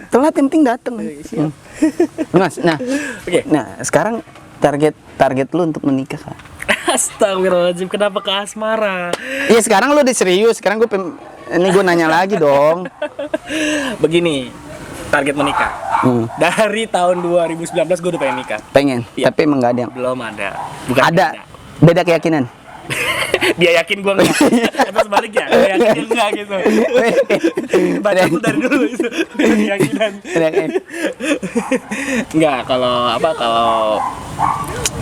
Speaker 3: Telat yang penting dateng. Mas, nah,
Speaker 2: Oke.
Speaker 3: nah sekarang target lu untuk menikah kan?
Speaker 2: Astagfirullahaladzim, kenapa ke asmara?
Speaker 3: Iya sekarang lu udah serius. Sekarang ini gue nanya lagi dong.
Speaker 2: Begini, target menikah. Dari tahun 2019 gue udah pengen nikah.
Speaker 3: Pengen,
Speaker 2: Iya.
Speaker 3: tapi emang gak ada yang.
Speaker 2: Belum ada. Bukan
Speaker 3: Ada, beda keyakinan.
Speaker 2: Dia yakin gue enggak. Atau sebaliknya, dia yakin enggak gitu. Baca tuh dari dulu itu. Keyakinan. Enggak,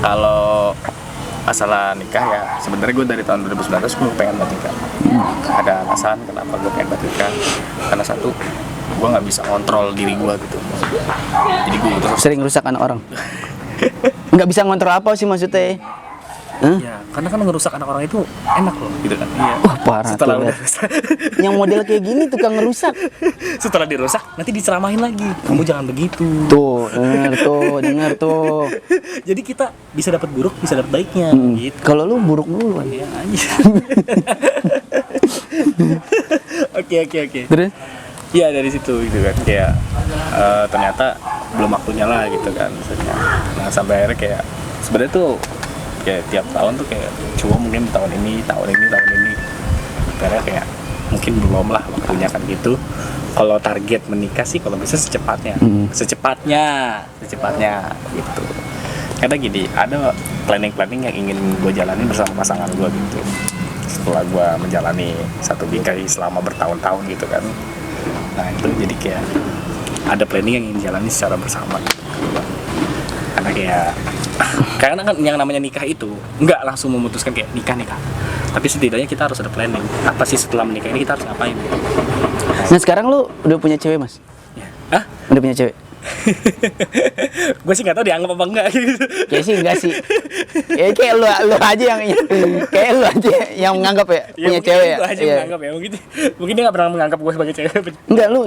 Speaker 2: kalau masalah nikah ya sebenarnya gue dari tahun 2019 gue pengen banget nikah. Ada alasan kenapa gue pengen banget nikah, karena satu, gue nggak bisa kontrol diri gue gitu. Jadi gue butuh
Speaker 3: Sering rusak anak orang. Nggak bisa ngontrol apa sih maksudnya?
Speaker 2: ya, karena kan ngerusak anak orang itu enak loh gitu kan. Iya.
Speaker 3: Wah parah
Speaker 2: Setelah
Speaker 3: tuh.
Speaker 2: udah
Speaker 3: Yang model kayak gini tukang ngerusak.
Speaker 2: setelah dirusak nanti diceramahin lagi, kamu jangan begitu.
Speaker 3: Tuh, dengar tuh.
Speaker 2: Jadi kita bisa dapat buruk, bisa dapat baiknya gitu.
Speaker 3: Kalau lu buruk dulu kan.
Speaker 2: Ya, anjir. Oke.
Speaker 3: Terus?
Speaker 2: Ya dari situ gitu kan, kayak ternyata belum waktunya lah gitu kan maksudnya. Nah sampai akhirnya kayak sebenarnya tuh kayak tiap tahun tuh kayak cuma mungkin tahun ini akhirnya kayak mungkin belum lah waktunya kan gitu. Kalau target menikah sih kalau bisa secepatnya gitu. Karena gini, ada planning yang ingin gue jalani bersama pasangan gue gitu. Setelah gue menjalani satu bingkai selama bertahun-tahun gitu kan. Nah itu jadi kayak ada planning yang ingin dijalani secara bersama gitu. Karena kan yang namanya nikah itu nggak langsung memutuskan kayak nikah, tapi setidaknya kita harus ada planning. Apa sih setelah menikah ini kita harus ngapain?
Speaker 3: Nah sekarang lu udah punya cewek, Mas?
Speaker 2: Hah?
Speaker 3: Udah punya cewek?
Speaker 2: Gue sih nggak tahu dianggap apa enggak gitu.
Speaker 3: Kayak sih enggak sih. Kayak lu aja yang kayak lu aja yang menganggap ya punya cewek ya.
Speaker 2: Gue aja
Speaker 3: Iya.
Speaker 2: menganggap ya mungkin dia nggak pernah menganggap gue sebagai cewek.
Speaker 3: Enggak, lu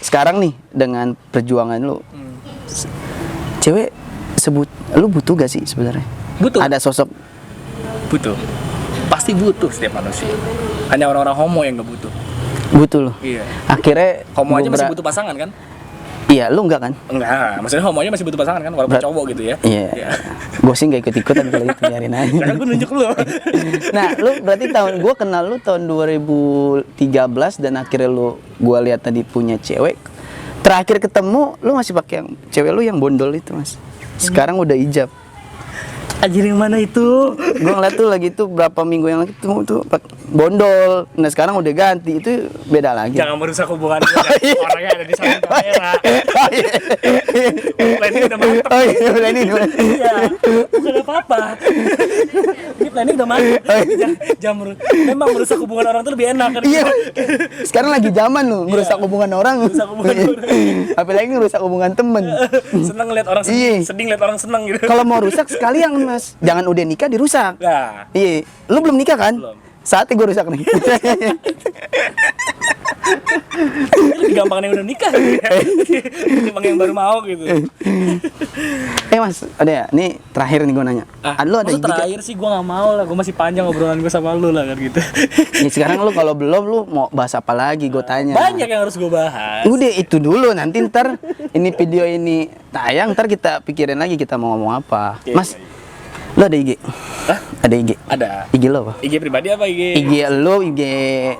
Speaker 3: sekarang nih dengan perjuangan lu. Cewek sebut lu butuh gak sih sebenarnya?
Speaker 2: Butuh.
Speaker 3: Ada sosok
Speaker 2: Butuh. Pasti butuh setiap manusia. Hanya orang-orang homo yang nggak butuh.
Speaker 3: butuh lu.
Speaker 2: Iya.
Speaker 3: Akhirnya
Speaker 2: Homo aja
Speaker 3: gua
Speaker 2: masih butuh pasangan kan?
Speaker 3: Iya, lu enggak kan?
Speaker 2: Enggak, maksudnya homo aja masih butuh pasangan kan, walaupun cowok gitu ya.
Speaker 3: Iya. Gue sih nggak ikut-ikutan kalau itu, biarin aja.
Speaker 2: Jangan gue nunjuk lu.
Speaker 3: Nah, lu berarti gue kenal lu tahun 2013 dan akhirnya gue lihat tadi punya cewek. Terakhir ketemu lu masih pakai yang cewek lu yang bondol itu, Mas. Sekarang udah hijab.
Speaker 2: Anjir yang mana itu?
Speaker 3: Gue ngeliat tuh lagi tuh berapa minggu yang lalu tuh bondol. Nah, sekarang udah ganti. Itu beda lagi.
Speaker 2: Jangan merusak hubungan gue. Orangnya ada di samping kamera. Planning udah mantep.
Speaker 3: Oh iya, planning.
Speaker 2: Iya, bukan apa-apa. Ini planning udah mantep. Memang merusak hubungan orang tuh lebih enak kan?
Speaker 3: Iya. Sekarang lagi zaman lu merusak hubungan orang.
Speaker 2: Merusak hubungan orang.
Speaker 3: Apalagi ngerusak hubungan temen.
Speaker 2: Seneng ngeliat orang
Speaker 3: Iya.
Speaker 2: sedih ngeliat orang seneng gitu.
Speaker 3: Kalau mau rusak sekalian, Mas. Jangan udah nikah dirusak.
Speaker 2: Nah,
Speaker 3: Iya, lu belum nikah kan?
Speaker 2: Belum.
Speaker 3: Saatnya gue rusak nih.
Speaker 2: lebih gampang yang udah nikah gitu ya. Ketimbang yang baru mau gitu.
Speaker 3: Mas, ada ya? Nih terakhir nih gue nanya. Lu ada
Speaker 2: maksud
Speaker 3: ide?
Speaker 2: terakhir sih gue gak mau lah. Gue masih panjang obrolan gue sama lu lah kan gitu.
Speaker 3: Ya, sekarang lu kalau belum lu mau bahas apa lagi? Gue tanya.
Speaker 2: Banyak yang harus gue bahas.
Speaker 3: Udah itu dulu, nanti ntar ini video ini tayang, ntar kita pikirin lagi kita mau ngomong apa.
Speaker 2: Oke,
Speaker 3: Mas,
Speaker 2: oke.
Speaker 3: lu ada IG?
Speaker 2: Hah?
Speaker 3: Ada IG?
Speaker 2: Ada.
Speaker 3: IG lo apa?
Speaker 2: IG pribadi apa IG?
Speaker 3: IG lo, IG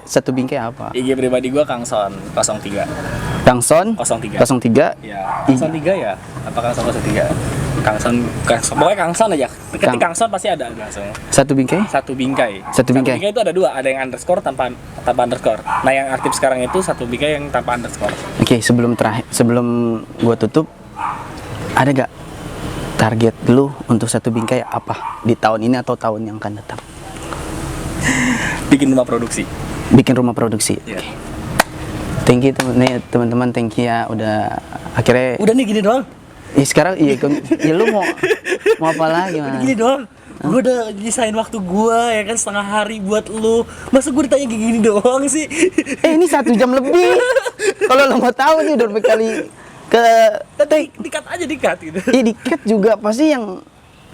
Speaker 3: satu bingkai apa?
Speaker 2: IG pribadi gue Kangson 03.
Speaker 3: Kangson
Speaker 2: 03.
Speaker 3: 03.
Speaker 2: Ya, Kangson 3 ya? Apa Kangson 03? Kangson, pokoknya Kangson aja. Ketik Kangson pasti ada langsung.
Speaker 3: Satu bingkai?
Speaker 2: Satu bingkai.
Speaker 3: Satu bingkai.
Speaker 2: Itu ada dua, ada yang underscore tanpa underscore. Nah, yang aktif sekarang itu satu bingkai yang tanpa underscore.
Speaker 3: Oke, sebelum gua tutup, ada gak target lu untuk satu bingkai apa di tahun ini atau tahun yang akan datang?
Speaker 2: Bikin rumah produksi.
Speaker 3: Bikin rumah produksi.
Speaker 2: Iya.
Speaker 3: Thank you teman-teman, thank you ya udah akhirnya.
Speaker 2: Udah nih gini doang.
Speaker 3: Ya sekarang iya ya lu mau apa lagi, Mas?
Speaker 2: Gini doang. Gue udah nyisain waktu gue ya kan setengah hari buat lu. Masa gue ditanya kayak gini doang sih?
Speaker 3: Ini 1 jam lebih. Kalau lo mau tahu nih udah berkali ke
Speaker 2: Dikat aja gitu.
Speaker 3: iya dikat juga pasti yang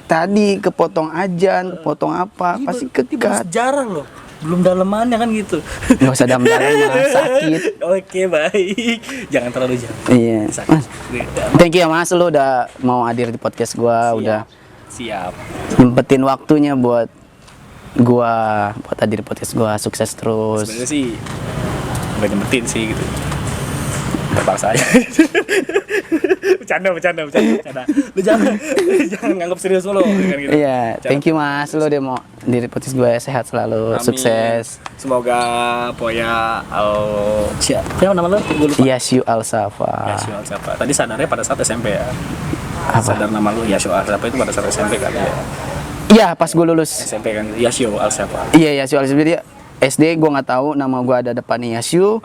Speaker 3: tadi kepotong ajan, potong apa, pasti kekat.
Speaker 2: Sejarah loh. Belum dalemannya kan gitu.
Speaker 3: Gak usah dalam-dalam, Mas, sakit.
Speaker 2: Oke, baik. Jangan terlalu jauh.
Speaker 3: Iya.
Speaker 2: Sakit.
Speaker 3: Mas, thank you ya, Mas, lu udah mau hadir di podcast gua, udah
Speaker 2: Siap.
Speaker 3: nyempetin waktunya buat hadir di podcast gua. Sukses terus.
Speaker 2: Sebenarnya sih gak nyempetin sih gitu. Terpaksa aja. Bercanda. Lu jangan nganggap serius lu kan gitu.
Speaker 3: Iya, thank you, Mas, lu udah mau hadir di podcast gua. Sehat selalu,
Speaker 2: Amin.
Speaker 3: sukses.
Speaker 2: Semoga Poya siapa nama lu? Gue lupa.
Speaker 3: Yasyu Al-Safa.
Speaker 2: Yasyu Al-Safa. Tadi sadarnya pada saat SMP ya.
Speaker 3: Apa?
Speaker 2: Sadar nama lu Yasyu Al-Safa itu pada saat SMP kali ya.
Speaker 3: Iya, pas gua lulus.
Speaker 2: SMP kan Yasyu Al-Safa.
Speaker 3: Iya, Yasyu Al-Safa. Dia SD gua nggak tahu nama gua ada depannya Yasyu.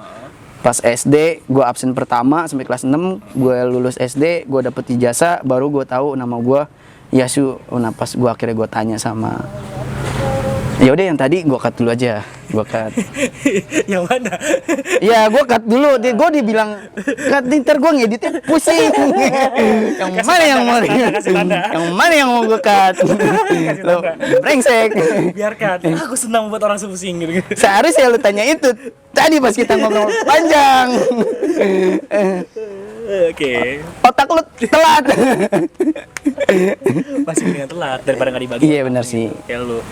Speaker 3: Pas SD gue absen pertama sampai kelas 6, gue lulus SD, gue dapet ijazah, baru gue tahu nama gue Yasyu. Nah, pas gue akhirnya gue tanya sama, ya udah yang tadi gue cut dulu aja, gue cut.
Speaker 2: Yang mana?
Speaker 3: Ya gue cut dulu, gue dibilang cut, ntar gue ngeditnya pusing. Yang mana yang mau yang mana yang mau gue cut? Lo brengsek.
Speaker 2: Biarkan. Aku senang buat orang sepusing gitu.
Speaker 3: Seharusnya lu tanya itu tadi pas kita ngobrol panjang.
Speaker 2: Oke.
Speaker 3: Otak lu telat.
Speaker 2: Masih mendingan telat daripada nggak dibagi.
Speaker 3: Iya benar sih.
Speaker 2: Kayak lu.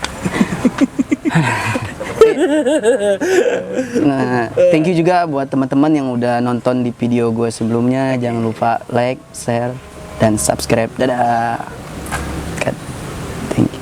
Speaker 3: Nah, thank you juga buat teman-teman yang udah nonton di video gue sebelumnya. Jangan lupa like, share, dan subscribe. Dadah. Cut. Thank you.